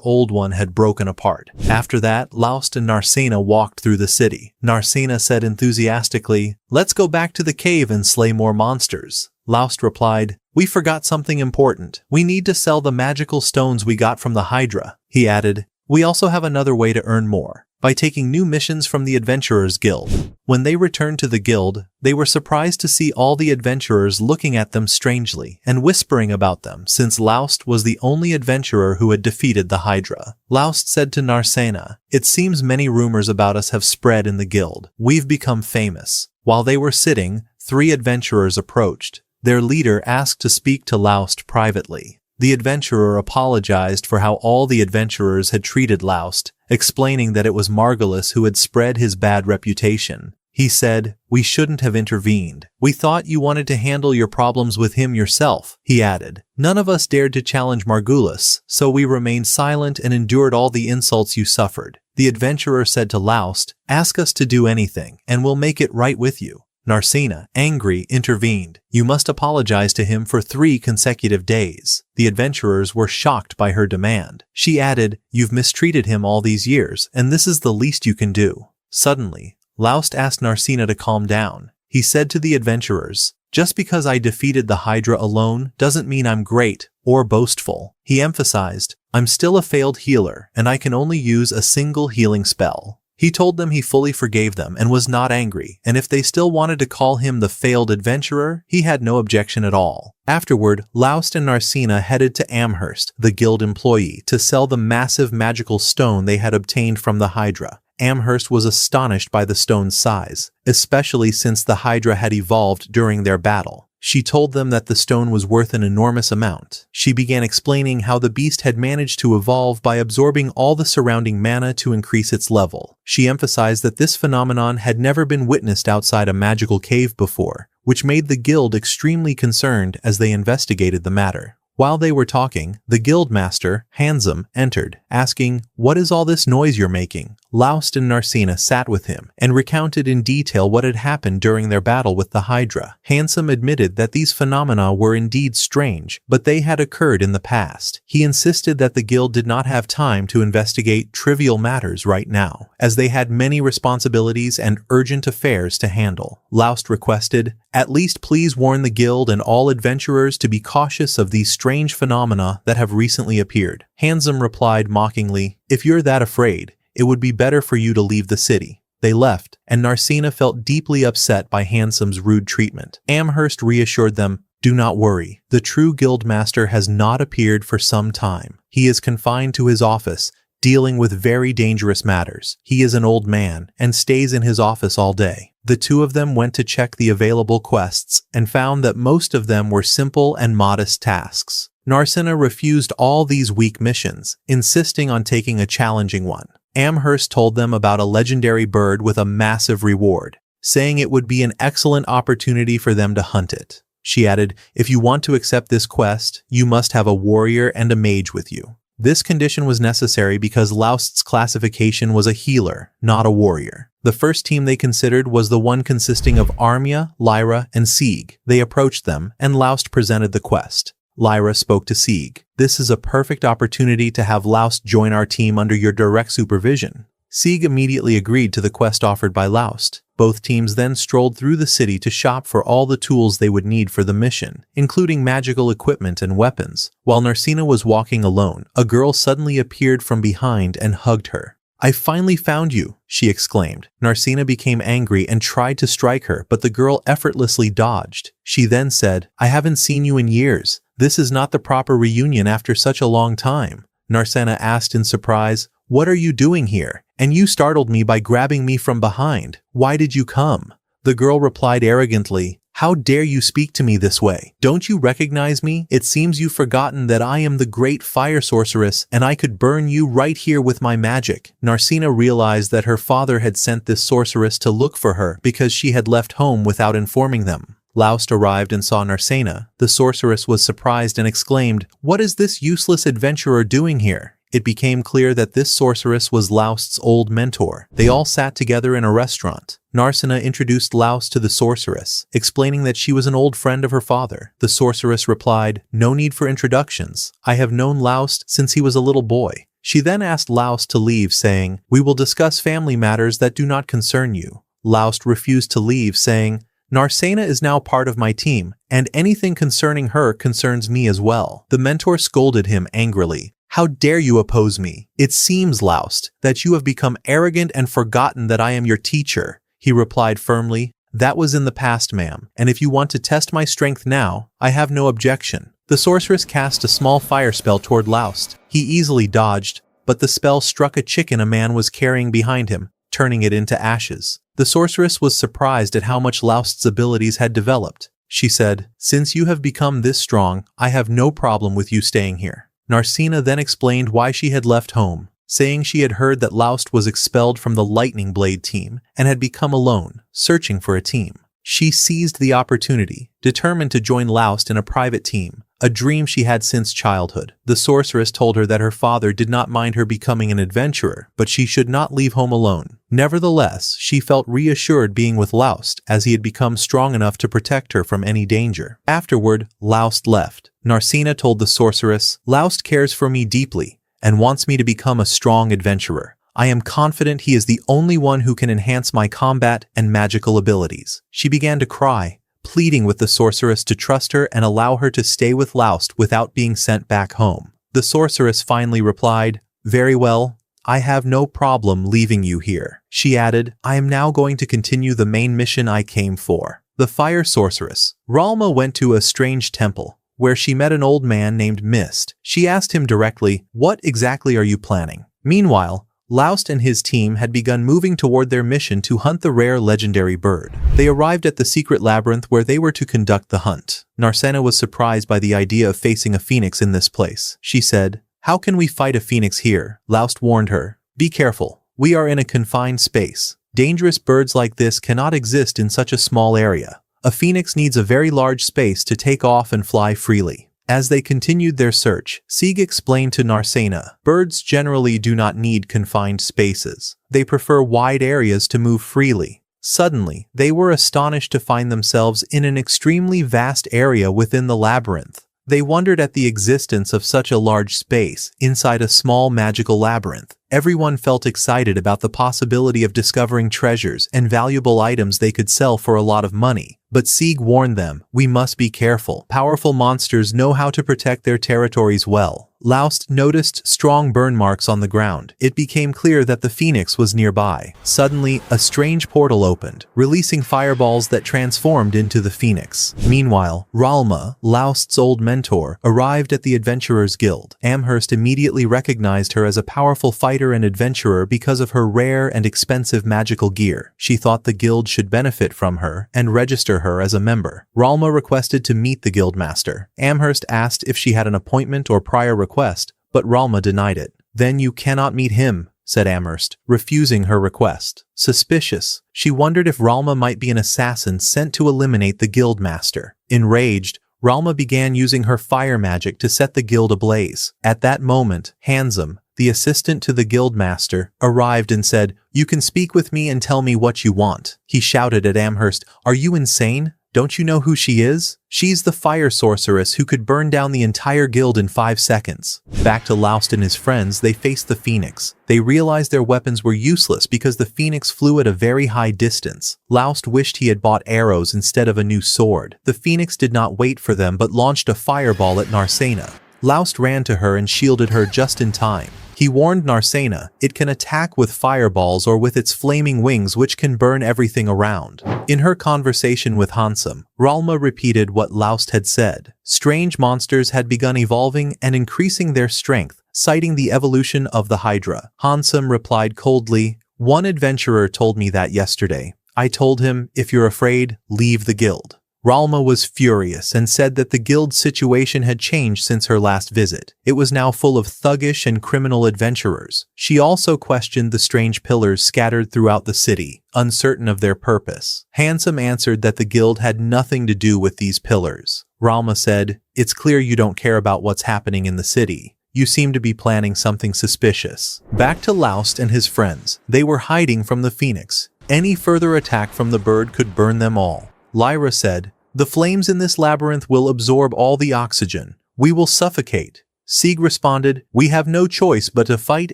old one had broken apart. After that, Laust and Narsena walked through the city. Narsena said enthusiastically, "Let's go back to the cave and slay more monsters." Laust replied, "We forgot something important. We need to sell the magical stones we got from the Hydra." He added, "We also have another way to earn more, by taking new missions from the Adventurers Guild." When they returned to the guild, they were surprised to see all the adventurers looking at them strangely and whispering about them, since Laust was the only adventurer who had defeated the Hydra. Laust said to Narsena, "It seems many rumors about us have spread in the guild. We've become famous." While they were sitting, 3 adventurers approached. Their leader asked to speak to Laust privately. The adventurer apologized for how all the adventurers had treated Laust, explaining that it was Margulis who had spread his bad reputation. He said, "We shouldn't have intervened. We thought you wanted to handle your problems with him yourself." He added, "None of us dared to challenge Margulis, so we remained silent and endured all the insults you suffered." The adventurer said to Laust, "Ask us to do anything, and we'll make it right with you." Narsena, angry, intervened. "You must apologize to him for 3 consecutive days." The adventurers were shocked by her demand. She added, "You've mistreated him all these years, and this is the least you can do." Suddenly, Laust asked Narsena to calm down. He said to the adventurers, "Just because I defeated the Hydra alone doesn't mean I'm great or boastful." He emphasized, "I'm still a failed healer, and I can only use a single healing spell." He told them he fully forgave them and was not angry, and if they still wanted to call him the failed adventurer, he had no objection at all. Afterward, Laust and Narsena headed to Amherst, the guild employee, to sell the massive magical stone they had obtained from the Hydra. Amherst was astonished by the stone's size, especially since the Hydra had evolved during their battle. She told them that the stone was worth an enormous amount. She began explaining how the beast had managed to evolve by absorbing all the surrounding mana to increase its level. She emphasized that this phenomenon had never been witnessed outside a magical cave before, which made the guild extremely concerned as they investigated the matter. While they were talking, the guild master, Handsome, entered, asking, "What is all this noise you're making?" Laust and Narsena sat with him and recounted in detail what had happened during their battle with the Hydra. Handsome admitted that these phenomena were indeed strange, but they had occurred in the past. He insisted that the guild did not have time to investigate trivial matters right now, as they had many responsibilities and urgent affairs to handle. Laust requested, "At least please warn the guild and all adventurers to be cautious of these strange phenomena that have recently appeared." Handsome replied mockingly, "If you're that afraid, it would be better for you to leave the city." They left, and Narsena felt deeply upset by Handsome's rude treatment. Amherst reassured them, "Do not worry. The true guildmaster has not appeared for some time. He is confined to his office, dealing with very dangerous matters. He is an old man and stays in his office all day." The two of them went to check the available quests and found that most of them were simple and modest tasks. Narsena refused all these weak missions, insisting on taking a challenging one. Amherst told them about a legendary bird with a massive reward, saying it would be an excellent opportunity for them to hunt it. She added, "If you want to accept this quest, you must have a warrior and a mage with you." This condition was necessary because Laust's classification was a healer, not a warrior. The first team they considered was the one consisting of Armia, Lyra, and Sieg. They approached them, and Laust presented the quest. Lyra spoke to Sieg. "This is a perfect opportunity to have Laust join our team under your direct supervision." Sieg immediately agreed to the quest offered by Laust. Both teams then strolled through the city to shop for all the tools they would need for the mission, including magical equipment and weapons. While Narsena was walking alone, a girl suddenly appeared from behind and hugged her. "I finally found you," she exclaimed. Narsena became angry and tried to strike her, but the girl effortlessly dodged. She then said, "I haven't seen you in years. This is not the proper reunion after such a long time." Narcena asked in surprise. What are you doing here? And you startled me by grabbing me from behind. Why did you come? The girl replied arrogantly. How dare you speak to me this way? Don't you recognize me? It seems you've forgotten that I am the great fire sorceress and I could burn you right here with my magic. Narcena realized that her father had sent this sorceress to look for her because she had left home without informing them. Laust arrived and saw Narcena. The sorceress was surprised and exclaimed, "What is this useless adventurer doing here?" It became clear that this sorceress was Laust's old mentor. They all sat together in a restaurant. Narcena introduced Laust to the sorceress, explaining that she was an old friend of her father. The sorceress replied, "No need for introductions. I have known Laust since he was a little boy." She then asked Laust to leave, saying, "We will discuss family matters that do not concern you." Laust refused to leave, saying, "Narcena is now part of my team, and anything concerning her concerns me as well." The mentor scolded him angrily. "How dare you oppose me? It seems, Laust, that you have become arrogant and forgotten that I am your teacher." He replied firmly, "That was in the past, ma'am, and if you want to test my strength now, I have no objection." The sorceress cast a small fire spell toward Laust. He easily dodged, but the spell struck a chicken a man was carrying behind him, turning it into ashes. The sorceress was surprised at how much Laust's abilities had developed. She said, "Since you have become this strong, I have no problem with you staying here." Narcena then explained why she had left home, saying she had heard that Laust was expelled from the Lightning Blade team and had become alone, searching for a team. She seized the opportunity, determined to join Laust in a private team, a dream she had since childhood. The sorceress told her that her father did not mind her becoming an adventurer, but she should not leave home alone. Nevertheless, she felt reassured being with Laust, as he had become strong enough to protect her from any danger. Afterward, Laust left. Narcena told the sorceress, "Laust cares for me deeply and wants me to become a strong adventurer. I am confident he is the only one who can enhance my combat and magical abilities." She began to cry, pleading with the sorceress to trust her and allow her to stay with Laust without being sent back home. The sorceress finally replied, "Very well, I have no problem leaving you here." She added, "I am now going to continue the main mission I came for." The fire sorceress. Ralma went to a strange temple, where she met an old man named Mist. She asked him directly, "What exactly are you planning?" Meanwhile, Laust and his team had begun moving toward their mission to hunt the rare legendary bird. They arrived at the secret labyrinth where they were to conduct the hunt. Narcena was surprised by the idea of facing a phoenix in this place. She said, "How can we fight a phoenix here?" Laust warned her, "Be careful. We are in a confined space. Dangerous birds like this cannot exist in such a small area. A phoenix needs a very large space to take off and fly freely." As they continued their search, Sieg explained to Narcena, birds generally do not need confined spaces. They prefer wide areas to move freely. Suddenly, they were astonished to find themselves in an extremely vast area within the labyrinth. They wondered at the existence of such a large space inside a small magical labyrinth. Everyone felt excited about the possibility of discovering treasures and valuable items they could sell for a lot of money. But Sieg warned them, "We must be careful. Powerful monsters know how to protect their territories well." Laust noticed strong burn marks on the ground. It became clear that the phoenix was nearby. Suddenly, a strange portal opened, releasing fireballs that transformed into the phoenix. Meanwhile, Ralma, Laust's old mentor, arrived at the Adventurers Guild. Amherst immediately recognized her as a powerful fighter and adventurer because of her rare and expensive magical gear. She thought the guild should benefit from her and register her as a member. Ralma requested to meet the guildmaster. Amherst asked if she had an appointment or prior request, but Ralma denied it. "Then you cannot meet him," said Amherst, refusing her request. Suspicious, she wondered if Ralma might be an assassin sent to eliminate the guildmaster. Enraged, Ralma began using her fire magic to set the guild ablaze. At that moment, Handsome, the assistant to the guildmaster, arrived and said, "You can speak with me and tell me what you want." He shouted at Amherst, "Are you insane? Don't you know who she is? She's the fire sorceress who could burn down the entire guild in 5 seconds. Back to Laust and his friends, they faced the phoenix. They realized their weapons were useless because the phoenix flew at a very high distance. Laust wished he had bought arrows instead of a new sword. The phoenix did not wait for them but launched a fireball at Narcena. Laust ran to her and shielded her just in time. He warned Narcena, it can attack with fireballs or with its flaming wings which can burn everything around. In her conversation with Handsome, Ralma repeated what Laust had said. Strange monsters had begun evolving and increasing their strength, citing the evolution of the hydra. Handsome replied coldly, "One adventurer told me that yesterday. I told him, if you're afraid, leave the guild." Ralma was furious and said that the guild's situation had changed since her last visit. It was now full of thuggish and criminal adventurers. She also questioned the strange pillars scattered throughout the city, uncertain of their purpose. Handsome answered that the guild had nothing to do with these pillars. Ralma said, "It's clear you don't care about what's happening in the city. You seem to be planning something suspicious." Back to Laust and his friends. They were hiding from the phoenix. Any further attack from the bird could burn them all. Lyra said, "The flames in this labyrinth will absorb all the oxygen. We will suffocate." Sieg responded, "We have no choice but to fight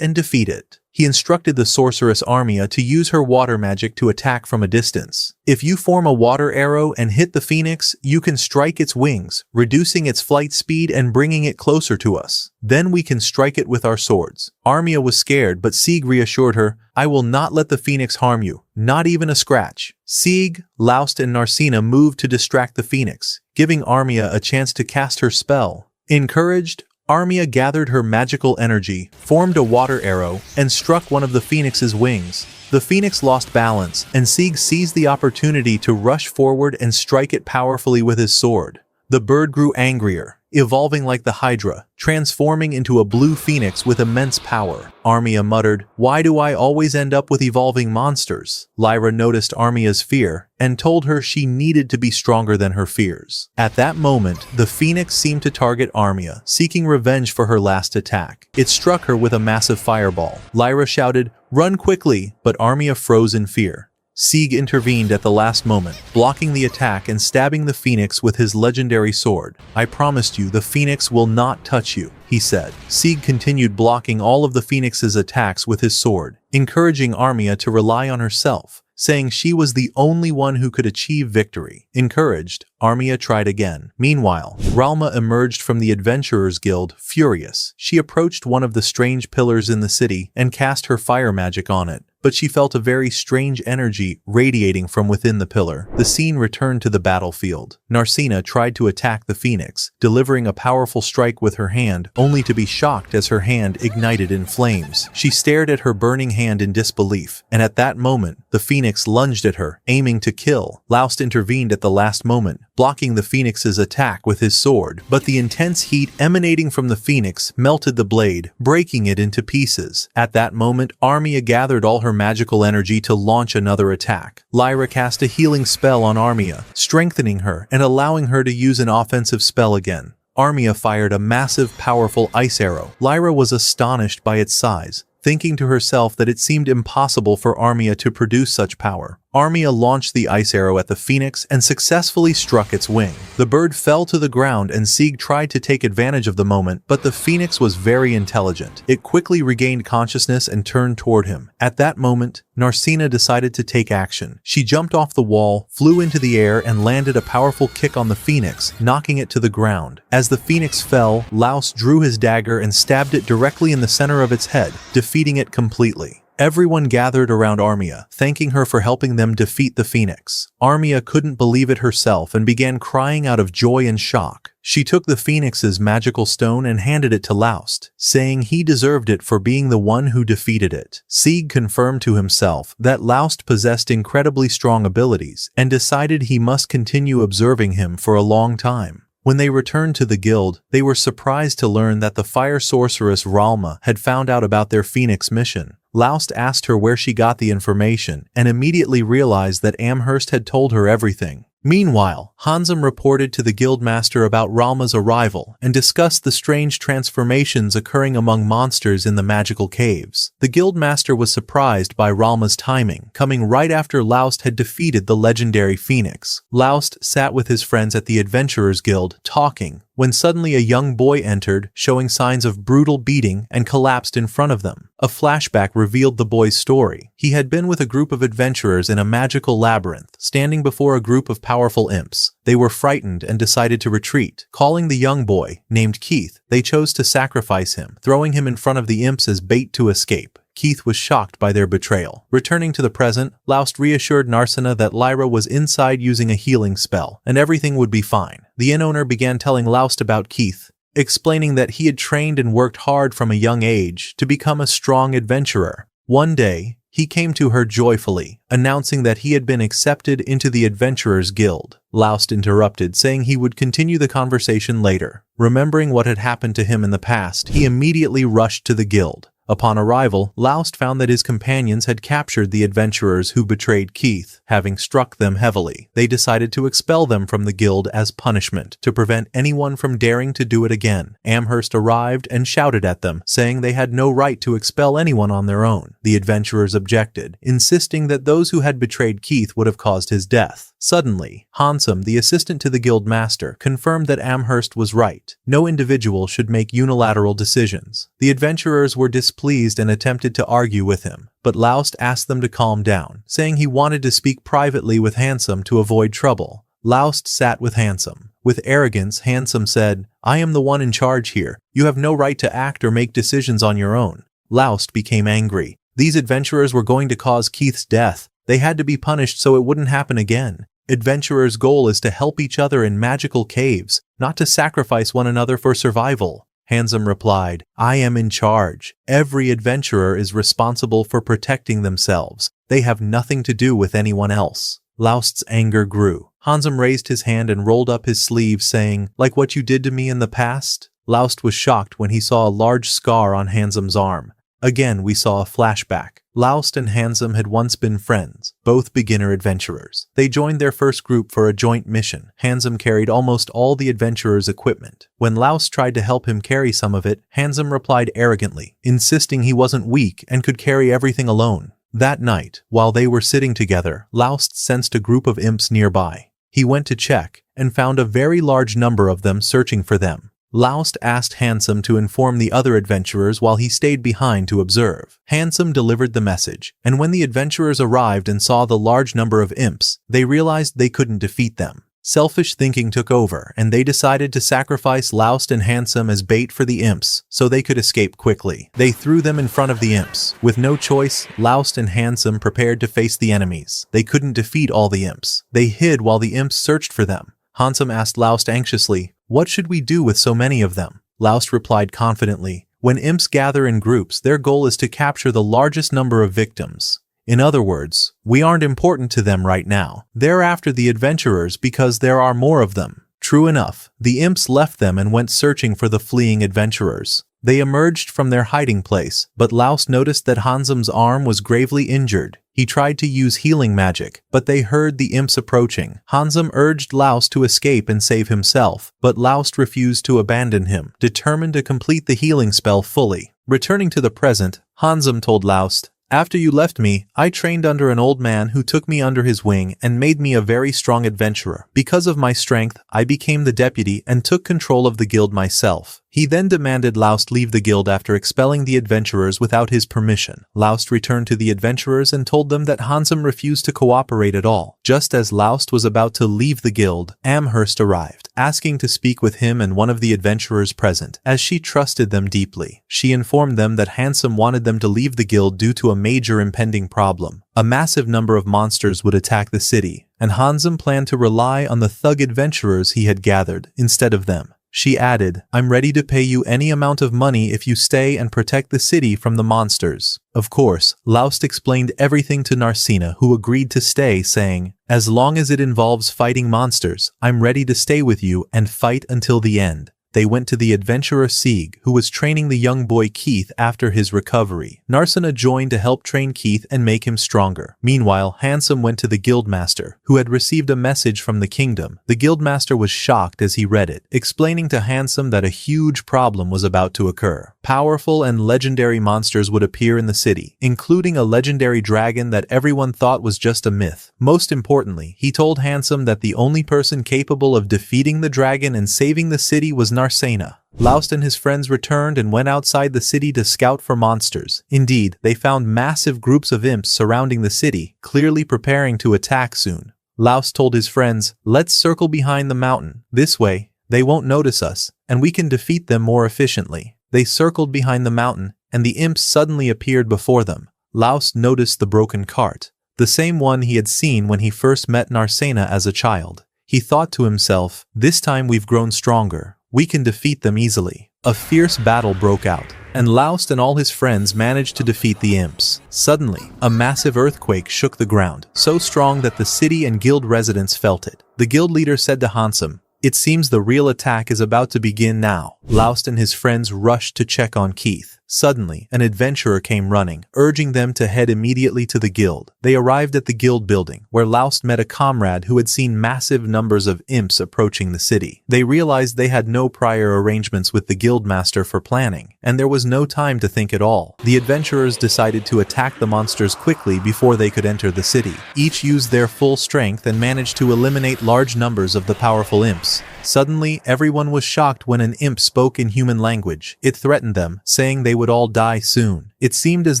and defeat it." He instructed the sorceress Armia to use her water magic to attack from a distance. If you form a water arrow and hit the phoenix, you can strike its wings, reducing its flight speed and bringing it closer to us. Then we can strike it with our swords. Armia was scared, but Sieg reassured her, "I will not let the phoenix harm you, not even a scratch." Sieg, Laust and Narcina moved to distract the phoenix, giving Armia a chance to cast her spell. Encouraged, Armia gathered her magical energy, formed a water arrow, and struck one of the phoenix's wings. The phoenix lost balance, and Sieg seized the opportunity to rush forward and strike it powerfully with his sword. The bird grew angrier, evolving like the hydra, transforming into a blue phoenix with immense power. Armia muttered, "Why do I always end up with evolving monsters?" Lyra noticed Armia's fear and told her she needed to be stronger than her fears. At that moment, the phoenix seemed to target Armia, seeking revenge for her last attack. It struck her with a massive fireball. Lyra shouted, "Run quickly," but Armia froze in fear. Sieg intervened at the last moment, blocking the attack and stabbing the phoenix with his legendary sword. "I promised you the phoenix will not touch you," he said. Sieg continued blocking all of the phoenix's attacks with his sword, encouraging Armia to rely on herself, saying she was the only one who could achieve victory. Encouraged, Armia tried again. Meanwhile, Ralma emerged from the Adventurers Guild, furious. She approached one of the strange pillars in the city and cast her fire magic on it, but she felt a very strange energy radiating from within the pillar. The scene returned to the battlefield. Narcina tried to attack the phoenix, delivering a powerful strike with her hand, only to be shocked as her hand ignited in flames. She stared at her burning hand in disbelief, and at that moment, the phoenix lunged at her, aiming to kill. Laust intervened at the last moment, blocking the phoenix's attack with his sword, but the intense heat emanating from the phoenix melted the blade, breaking it into pieces. At that moment, Armia gathered all her magical energy to launch another attack. Lyra cast a healing spell on Armia, strengthening her and allowing her to use an offensive spell again. Armia fired a massive, powerful ice arrow. Lyra was astonished by its size, thinking to herself that it seemed impossible for Armia to produce such power. Armia launched the ice arrow at the phoenix and successfully struck its wing. The bird fell to the ground and Sieg tried to take advantage of the moment, but the phoenix was very intelligent. It quickly regained consciousness and turned toward him. At that moment, Narcina decided to take action. She jumped off the wall, flew into the air, and landed a powerful kick on the phoenix, knocking it to the ground. As the phoenix fell, Laust drew his dagger and stabbed it directly in the center of its head, defeating it completely. Everyone gathered around Armia, thanking her for helping them defeat the phoenix. Armia couldn't believe it herself and began crying out of joy and shock. She took the phoenix's magical stone and handed it to Laust, saying he deserved it for being the one who defeated it. Sieg confirmed to himself that Laust possessed incredibly strong abilities and decided he must continue observing him for a long time. When they returned to the guild, they were surprised to learn that the fire sorceress Ralma had found out about their phoenix mission. Laust asked her where she got the information and immediately realized that Amherst had told her everything. Meanwhile, Handsome reported to the guildmaster about Ralma's arrival and discussed the strange transformations occurring among monsters in the magical caves. The guildmaster was surprised by Ralma's timing, coming right after Laust had defeated the legendary phoenix. Laust sat with his friends at the Adventurers Guild, talking, when suddenly a young boy entered, showing signs of brutal beating, and collapsed in front of them. A flashback revealed the boy's story. He had been with a group of adventurers in a magical labyrinth, standing before a group of powerful imps. They were frightened and decided to retreat. Calling the young boy, named Keith, they chose to sacrifice him, throwing him in front of the imps as bait to escape. Keith was shocked by their betrayal. Returning to the present, Laust reassured Narcina that Lyra was inside using a healing spell, and everything would be fine. The inn owner began telling Laust about Keith, explaining that he had trained and worked hard from a young age to become a strong adventurer. One day, he came to her joyfully, announcing that he had been accepted into the Adventurers Guild. Laust interrupted, saying he would continue the conversation later. Remembering what had happened to him in the past, he immediately rushed to the guild. Upon arrival, Laust found that his companions had captured the adventurers who betrayed Keith, having struck them heavily. They decided to expel them from the guild as punishment, to prevent anyone from daring to do it again. Amherst arrived and shouted at them, saying they had no right to expel anyone on their own. The adventurers objected, insisting that those who had betrayed Keith would have caused his death. Suddenly, Handsome, the assistant to the guild master, confirmed that Amherst was right. No individual should make unilateral decisions. The adventurers were displeased and attempted to argue with him, but Laust asked them to calm down, saying he wanted to speak privately with Handsome to avoid trouble. Laust sat with Handsome. With arrogance, Handsome said, "I am the one in charge here. You have no right to act or make decisions on your own." Laust became angry. These adventurers were going to cause Keith's death. They had to be punished so it wouldn't happen again. Adventurers' goal is to help each other in magical caves, not to sacrifice one another for survival. Handsome replied, "I am in charge. Every adventurer is responsible for protecting themselves. They have nothing to do with anyone else." Laust's anger grew. Handsome raised his hand and rolled up his sleeve, saying, "Like what you did to me in the past?" Laust was shocked when he saw a large scar on Handsome's arm. Again, we saw a flashback. Laust and Handsome had once been friends, both beginner adventurers. They joined their first group for a joint mission. Handsome carried almost all the adventurers' equipment. When Laust tried to help him carry some of it, Handsome replied arrogantly, insisting he wasn't weak and could carry everything alone. That night, while they were sitting together, Laust sensed a group of imps nearby. He went to check and found a very large number of them searching for them. Laust asked Handsome to inform the other adventurers while he stayed behind to observe. Handsome delivered the message, and when the adventurers arrived and saw the large number of imps, they realized they couldn't defeat them. Selfish thinking took over, and they decided to sacrifice Laust and Handsome as bait for the imps, so they could escape quickly. They threw them in front of the imps. With no choice, Laust and Handsome prepared to face the enemies. They couldn't defeat all the imps. They hid while the imps searched for them. Handsome asked Laust anxiously, "What should we do with so many of them?" Laust replied confidently, "When imps gather in groups, their goal is to capture the largest number of victims. In other words, we aren't important to them right now. They're after the adventurers because there are more of them." True enough, the imps left them and went searching for the fleeing adventurers. They emerged from their hiding place, but Laust noticed that Handsome's arm was gravely injured. He tried to use healing magic, but they heard the imps approaching. Handsome urged Laust to escape and save himself, but Laust refused to abandon him, determined to complete the healing spell fully. Returning to the present, Handsome told Laust, "After you left me, I trained under an old man who took me under his wing and made me a very strong adventurer. Because of my strength, I became the deputy and took control of the guild myself." He then demanded Laust leave the guild after expelling the adventurers without his permission. Laust returned to the adventurers and told them that Handsome refused to cooperate at all. Just as Laust was about to leave the guild, Amherst arrived, asking to speak with him and one of the adventurers present, as she trusted them deeply. She informed them that Handsome wanted them to leave the guild due to a major impending problem. A massive number of monsters would attack the city, and Handsome planned to rely on the thug adventurers he had gathered instead of them. She added, "I'm ready to pay you any amount of money if you stay and protect the city from the monsters." Of course, Laust explained everything to Narcina, who agreed to stay, saying, "As long as it involves fighting monsters, I'm ready to stay with you and fight until the end." They went to the adventurer Sieg, who was training the young boy Keith after his recovery. Narcina joined to help train Keith and make him stronger. Meanwhile, Handsome went to the guildmaster, who had received a message from the kingdom. The guildmaster was shocked as he read it, explaining to Handsome that a huge problem was about to occur. Powerful and legendary monsters would appear in the city, including a legendary dragon that everyone thought was just a myth. Most importantly, he told Handsome that the only person capable of defeating the dragon and saving the city was Narcina. Laust and his friends returned and went outside the city to scout for monsters. Indeed, they found massive groups of imps surrounding the city, clearly preparing to attack soon. Laust told his friends, "Let's circle behind the mountain. This way, they won't notice us, and we can defeat them more efficiently." They circled behind the mountain, and the imps suddenly appeared before them. Laust noticed the broken cart, the same one he had seen when he first met Narcina as a child. He thought to himself, "This time we've grown stronger. We can defeat them easily." A fierce battle broke out, and Laust and all his friends managed to defeat the imps. Suddenly, a massive earthquake shook the ground, so strong that the city and guild residents felt it. The guild leader said to Hansum, "It seems the real attack is about to begin now." Laust and his friends rushed to check on Keith. Suddenly, an adventurer came running, urging them to head immediately to the guild. They arrived at the guild building, where Laust met a comrade who had seen massive numbers of imps approaching the city. They realized they had no prior arrangements with the guild master for planning, and there was no time to think at all. The adventurers decided to attack the monsters quickly before they could enter the city. Each used their full strength and managed to eliminate large numbers of the powerful imps. Suddenly, everyone was shocked when an imp spoke in human language. It threatened them, saying they would all die soon. It seemed as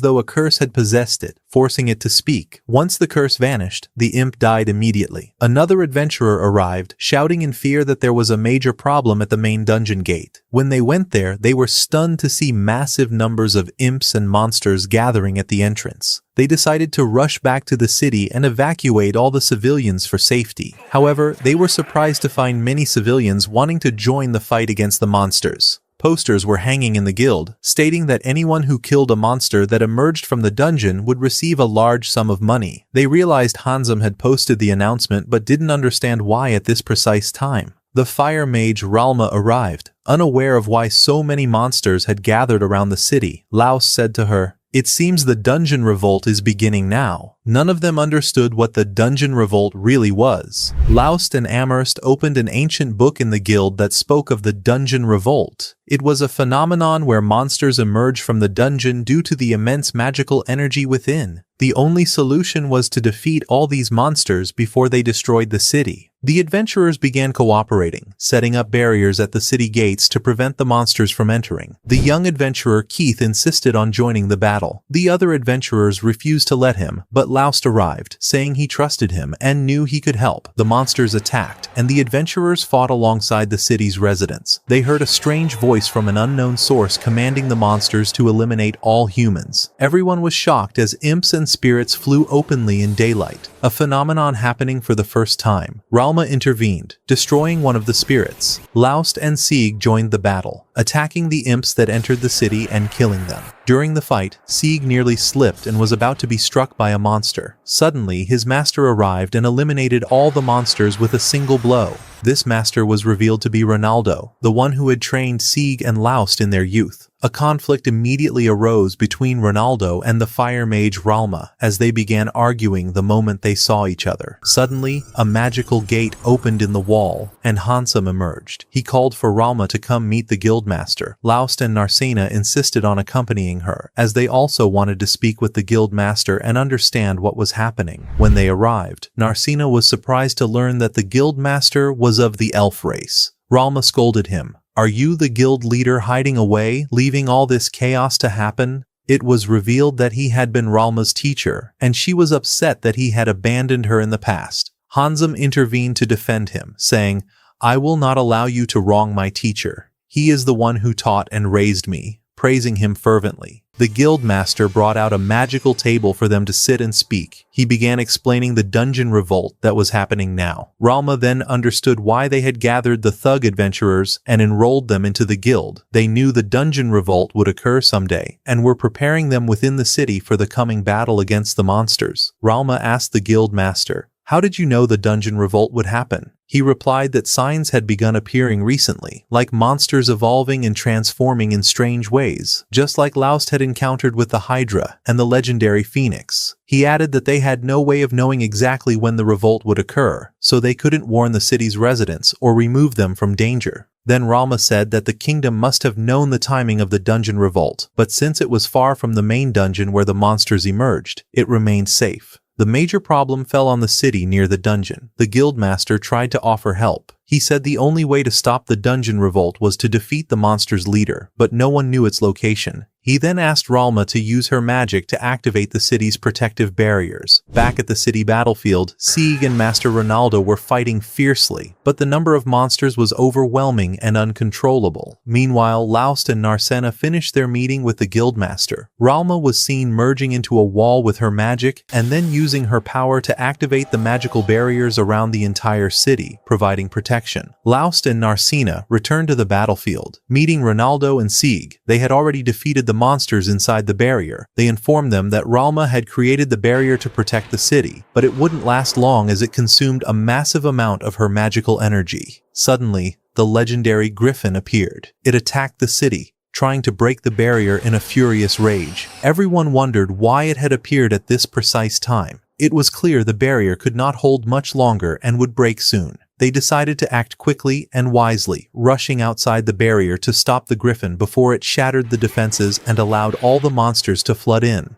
though a curse had possessed it, forcing it to speak. Once the curse vanished, the imp died immediately. Another adventurer arrived, shouting in fear that there was a major problem at the main dungeon gate. When they went there, they were stunned to see massive numbers of imps and monsters gathering at the entrance. They decided to rush back to the city and evacuate all the civilians for safety. However, they were surprised to find many civilians wanting to join the fight against the monsters. Posters were hanging in the guild, stating that anyone who killed a monster that emerged from the dungeon would receive a large sum of money. They realized Hansum had posted the announcement but didn't understand why at this precise time. The fire mage Ralma arrived, unaware of why so many monsters had gathered around the city. Laust said to her, "It seems the dungeon revolt is beginning now." None of them understood what the dungeon revolt really was. Laust and Amherst opened an ancient book in the guild that spoke of the dungeon revolt. It was a phenomenon where monsters emerge from the dungeon due to the immense magical energy within. The only solution was to defeat all these monsters before they destroyed the city. The adventurers began cooperating, setting up barriers at the city gates to prevent the monsters from entering. The young adventurer Keith insisted on joining the battle. The other adventurers refused to let him, but Laust arrived, saying he trusted him and knew he could help. The monsters attacked, and the adventurers fought alongside the city's residents. They heard a strange voice from an unknown source commanding the monsters to eliminate all humans. Everyone was shocked as imps and spirits flew openly in daylight, a phenomenon happening for the first time. Ralma intervened, destroying one of the spirits. Laust and Sieg joined the battle, attacking the imps that entered the city and killing them. During the fight, Sieg nearly slipped and was about to be struck by a monster. Suddenly, his master arrived and eliminated all the monsters with a single blow. This master was revealed to be Ronaldo, the one who had trained Sieg and Laust in their youth. A conflict immediately arose between Ronaldo and the fire mage Ralma as they began arguing the moment they saw each other. Suddenly, a magical gate opened in the wall, and Hansum emerged. He called for Ralma to come meet the guildmaster. Laust and Narcina insisted on accompanying her, as they also wanted to speak with the guildmaster and understand what was happening. When they arrived, Narcina was surprised to learn that the guildmaster was of the elf race. Ralma scolded him. "Are you the guild leader hiding away, leaving all this chaos to happen?" It was revealed that he had been Ralma's teacher, and she was upset that he had abandoned her in the past. Hansum intervened to defend him, saying, "I will not allow you to wrong my teacher. He is the one who taught and raised me," praising him fervently. The guild master brought out a magical table for them to sit and speak. He began explaining the dungeon revolt that was happening now. Ralma then understood why they had gathered the thug adventurers and enrolled them into the guild. They knew the dungeon revolt would occur someday, and were preparing them within the city for the coming battle against the monsters. Ralma asked the guild master, "How did you know the dungeon revolt would happen?" He replied that signs had begun appearing recently, like monsters evolving and transforming in strange ways, just like Laust had encountered with the Hydra and the legendary Phoenix. He added that they had no way of knowing exactly when the revolt would occur, so they couldn't warn the city's residents or remove them from danger. Then Ralma said that the kingdom must have known the timing of the dungeon revolt, but since it was far from the main dungeon where the monsters emerged, it remained safe. The major problem fell on the city near the dungeon. The guildmaster tried to offer help. He said the only way to stop the dungeon revolt was to defeat the monster's leader, but no one knew its location. He then asked Ralma to use her magic to activate the city's protective barriers. Back at the city battlefield, Sieg and Master Ronaldo were fighting fiercely, but the number of monsters was overwhelming and uncontrollable. Meanwhile, Laust and Narcina finished their meeting with the guildmaster. Ralma was seen merging into a wall with her magic, and then using her power to activate the magical barriers around the entire city, providing protection. protection. Laust and Narcina returned to the battlefield. Meeting Ronaldo and Sieg, they had already defeated the monsters inside the barrier. They informed them that Ralma had created the barrier to protect the city, but it wouldn't last long as it consumed a massive amount of her magical energy. Suddenly, the legendary griffin appeared. It attacked the city, trying to break the barrier in a furious rage. Everyone wondered why it had appeared at this precise time. It was clear the barrier could not hold much longer and would break soon. They decided to act quickly and wisely, rushing outside the barrier to stop the griffin before it shattered the defenses and allowed all the monsters to flood in.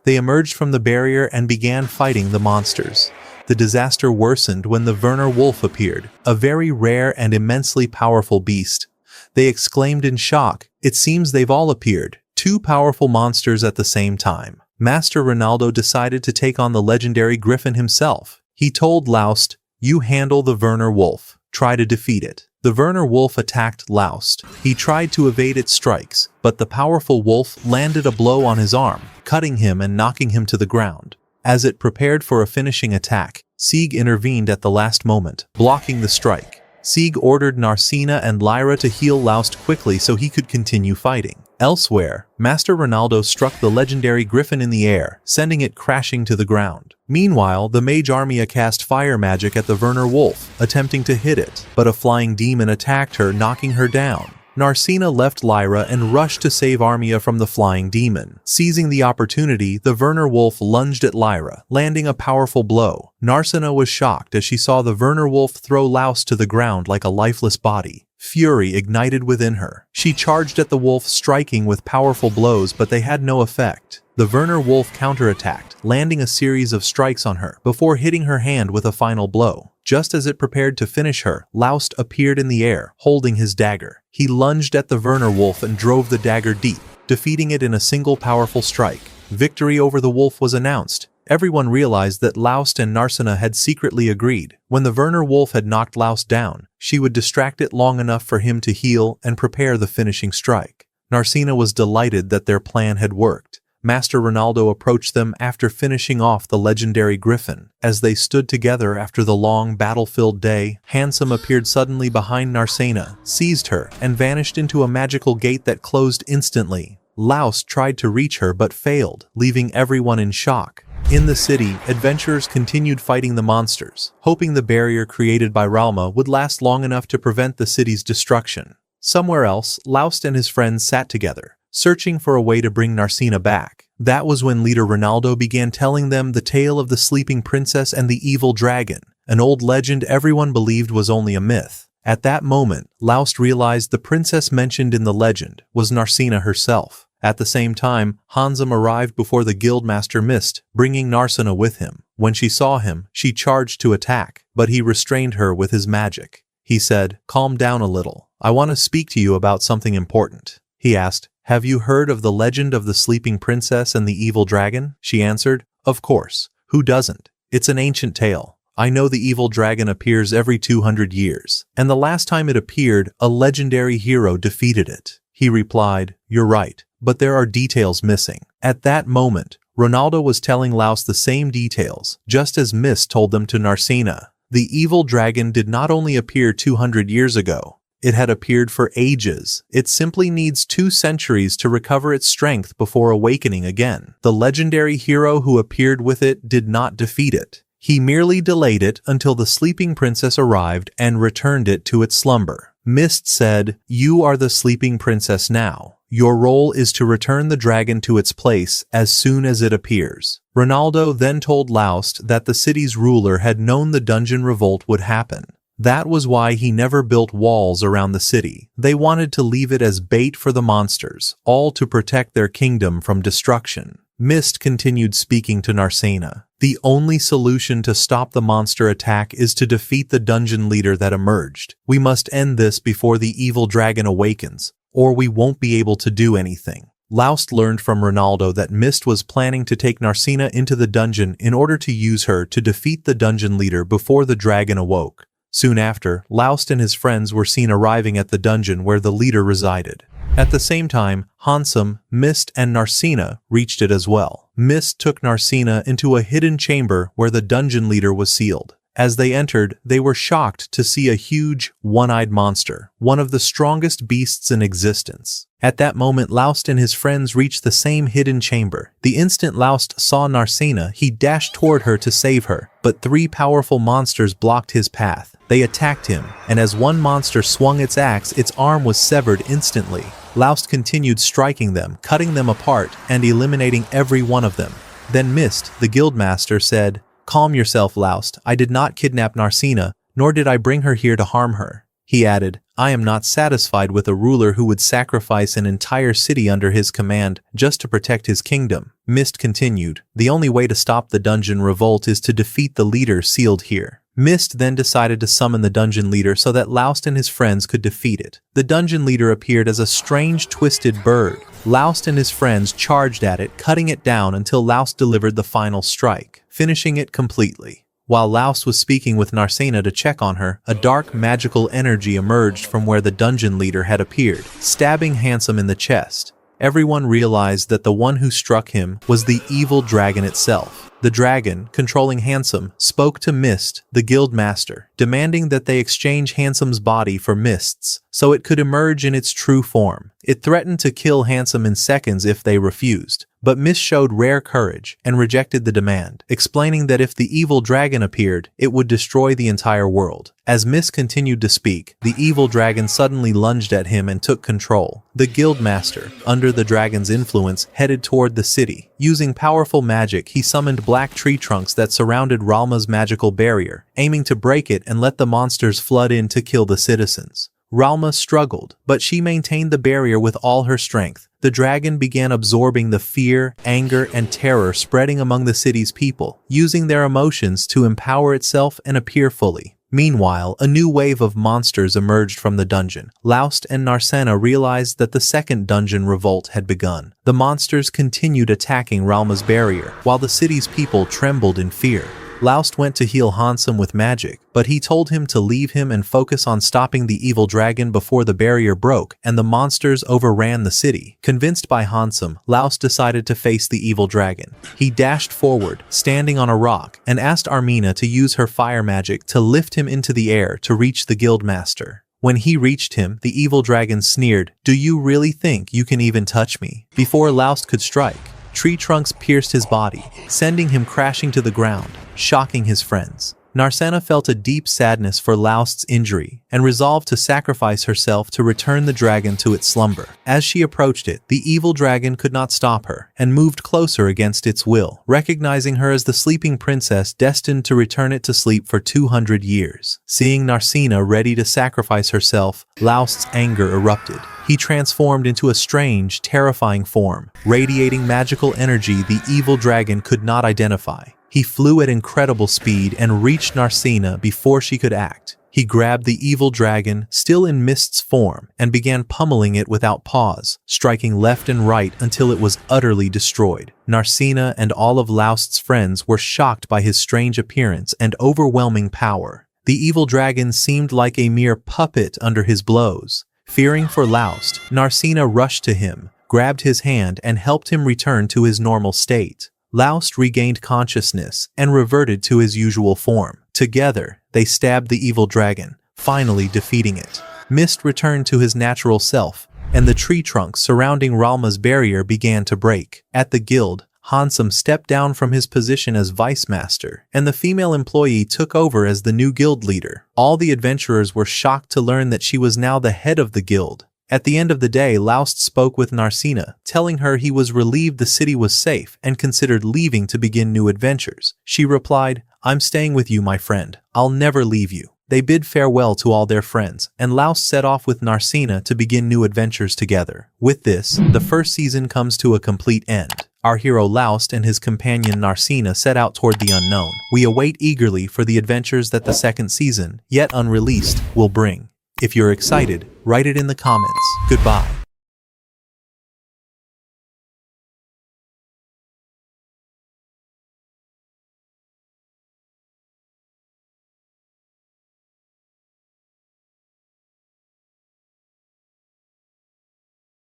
They emerged from the barrier and began fighting the monsters. The disaster worsened when the Werner wolf appeared, a very rare and immensely powerful beast. They exclaimed in shock, "It seems they've all appeared, 2 powerful monsters at the same time." Master Ronaldo decided to take on the legendary griffin himself. He told Laust, "You handle the Werner wolf. Try to defeat it." The Werner wolf attacked Laust. He tried to evade its strikes, but the powerful wolf landed a blow on his arm, cutting him and knocking him to the ground. As it prepared for a finishing attack, Sieg intervened at the last moment, blocking the strike. Sieg ordered Narcina and Lyra to heal Laust quickly so he could continue fighting. Elsewhere, Master Ronaldo struck the legendary griffin in the air, sending it crashing to the ground. Meanwhile, the mage Armia cast fire magic at the Werner wolf, attempting to hit it, but a flying demon attacked her, knocking her down. Narcina left Lyra and rushed to save Armia from the flying demon. Seizing the opportunity, the Werner wolf lunged at Lyra, landing a powerful blow. Narcina was shocked as she saw the Werner wolf throw Laust to the ground like a lifeless body. Fury ignited within her. She charged at the wolf, striking with powerful blows, but they had no effect. The Werner wolf counterattacked, landing a series of strikes on her, before hitting her hand with a final blow. Just as it prepared to finish her, Laust appeared in the air, holding his dagger. He lunged at the Werner wolf and drove the dagger deep, defeating it in a single powerful strike. Victory over the wolf was announced. Everyone realized that Laust and Narcina had secretly agreed. When the Werner wolf had knocked Laust down, she would distract it long enough for him to heal and prepare the finishing strike. Narcina was delighted that their plan had worked. Master Ronaldo approached them after finishing off the legendary griffin. As they stood together after the long battle-filled day, Handsome appeared suddenly behind Narcina, seized her, and vanished into a magical gate that closed instantly. Laust tried to reach her but failed, leaving everyone in shock. In the city, adventurers continued fighting the monsters, hoping the barrier created by Ralma would last long enough to prevent the city's destruction. Somewhere else, Laust and his friends sat together, searching for a way to bring Narcina back. That was when leader Ronaldo began telling them the tale of the sleeping princess and the evil dragon, an old legend everyone believed was only a myth. At that moment, Laust realized the princess mentioned in the legend was Narcina herself. At the same time, Handsome arrived before the guildmaster Mist, bringing Narcina with him. When she saw him, she charged to attack, but he restrained her with his magic. He said, "Calm down a little. I want to speak to you about something important." He asked, "Have you heard of the legend of the sleeping princess and the evil dragon?" She answered, "Of course. Who doesn't? It's an ancient tale. I know the evil dragon appears every 200 years, and the last time it appeared, a legendary hero defeated it." He replied, "You're right, but there are details missing." At that moment, Ronaldo was telling Laust the same details, just as Mist told them to Narcina. The evil dragon did not only appear 200 years ago, it had appeared for ages. It simply needs 2 centuries to recover its strength before awakening again. The legendary hero who appeared with it did not defeat it. He merely delayed it until the sleeping princess arrived and returned it to its slumber. Mist said, "You are the sleeping princess now. Your role is to return the dragon to its place as soon as it appears." Ronaldo then told Laust that the city's ruler had known the dungeon revolt would happen. That was why he never built walls around the city. They wanted to leave it as bait for the monsters, all to protect their kingdom from destruction. Mist continued speaking to Narcina. "The only solution to stop the monster attack is to defeat the dungeon leader that emerged. We must end this before the evil dragon awakens, or we won't be able to do anything." Laust learned from Ronaldo that Mist was planning to take Narcina into the dungeon in order to use her to defeat the dungeon leader before the dragon awoke. Soon after, Laust and his friends were seen arriving at the dungeon where the leader resided. At the same time, Handsome, Mist, and Narcina reached it as well. Mist took Narcina into a hidden chamber where the dungeon leader was sealed. As they entered, they were shocked to see a huge, one-eyed monster, one of the strongest beasts in existence. At that moment, Laust and his friends reached the same hidden chamber. The instant Laust saw Narcina, he dashed toward her to save her, but 3 powerful monsters blocked his path. They attacked him, and as one monster swung its axe, its arm was severed instantly. Laust continued striking them, cutting them apart, and eliminating every one of them. Then Mist, the guildmaster, said, "Calm yourself, Laust. I did not kidnap Narcina, nor did I bring her here to harm her." He added, "I am not satisfied with a ruler who would sacrifice an entire city under his command just to protect his kingdom." Mist continued, "The only way to stop the dungeon revolt is to defeat the leader sealed here." Mist then decided to summon the dungeon leader so that Laust and his friends could defeat it. The dungeon leader appeared as a strange twisted bird. Laust and his friends charged at it, cutting it down until Laust delivered the final strike, finishing it completely. While Laust was speaking with Narcina to check on her, a dark magical energy emerged from where the dungeon leader had appeared, stabbing Handsome in the chest. Everyone realized that the one who struck him was the evil dragon itself. The dragon, controlling Handsome, spoke to Mist, the guild master, demanding that they exchange Handsome's body for Mist's, so it could emerge in its true form. It threatened to kill Handsome in seconds if they refused, but Mist showed rare courage and rejected the demand, explaining that if the evil dragon appeared, it would destroy the entire world. As Mist continued to speak, the evil dragon suddenly lunged at him and took control. The guild master, under the dragon's influence, headed toward the city. Using powerful magic, he summoned black tree trunks that surrounded Ralma's magical barrier, aiming to break it and let the monsters flood in to kill the citizens. Ralma struggled, but she maintained the barrier with all her strength. The dragon began absorbing the fear, anger, and terror spreading among the city's people, using their emotions to empower itself and appear fully. Meanwhile, a new wave of monsters emerged from the dungeon. Laust and Narcina realized that the second dungeon revolt had begun. The monsters continued attacking Ralma's barrier, while the city's people trembled in fear. Laust went to heal Handsome with magic, but he told him to leave him and focus on stopping the evil dragon before the barrier broke and the monsters overran the city. Convinced by Handsome, Laust decided to face the evil dragon. He dashed forward, standing on a rock, and asked Armina to use her fire magic to lift him into the air to reach the guildmaster. When he reached him, the evil dragon sneered, "Do you really think you can even touch me?" Before Laust could strike, tree trunks pierced his body, sending him crashing to the ground, shocking his friends. Narcina felt a deep sadness for Laust's injury and resolved to sacrifice herself to return the dragon to its slumber. As she approached it, the evil dragon could not stop her and moved closer against its will, recognizing her as the sleeping princess destined to return it to sleep for 200 years. Seeing Narcina ready to sacrifice herself, Laust's anger erupted. He transformed into a strange, terrifying form, radiating magical energy the evil dragon could not identify. He flew at incredible speed and reached Narcina before she could act. He grabbed the evil dragon, still in Mist's form, and began pummeling it without pause, striking left and right until it was utterly destroyed. Narcina and all of Laust's friends were shocked by his strange appearance and overwhelming power. The evil dragon seemed like a mere puppet under his blows. Fearing for Laust, Narcina rushed to him, grabbed his hand, and helped him return to his normal state. Laust regained consciousness and reverted to his usual form. Together, they stabbed the evil dragon, finally defeating it. Mist returned to his natural self, and the tree trunks surrounding Ralma's barrier began to break. At the guild, Handsome stepped down from his position as vice master, and the female employee took over as the new guild leader. All the adventurers were shocked to learn that she was now the head of the guild. At the end of the day, Laust spoke with Narcina, telling her he was relieved the city was safe and considered leaving to begin new adventures. She replied, "I'm staying with you, my friend. I'll never leave you." They bid farewell to all their friends, and Laust set off with Narcina to begin new adventures together. With this, the first season comes to a complete end. Our hero Laust and his companion Narcina set out toward the unknown. We await eagerly for the adventures that the second season, yet unreleased, will bring. If you're excited, write it in the comments. Goodbye.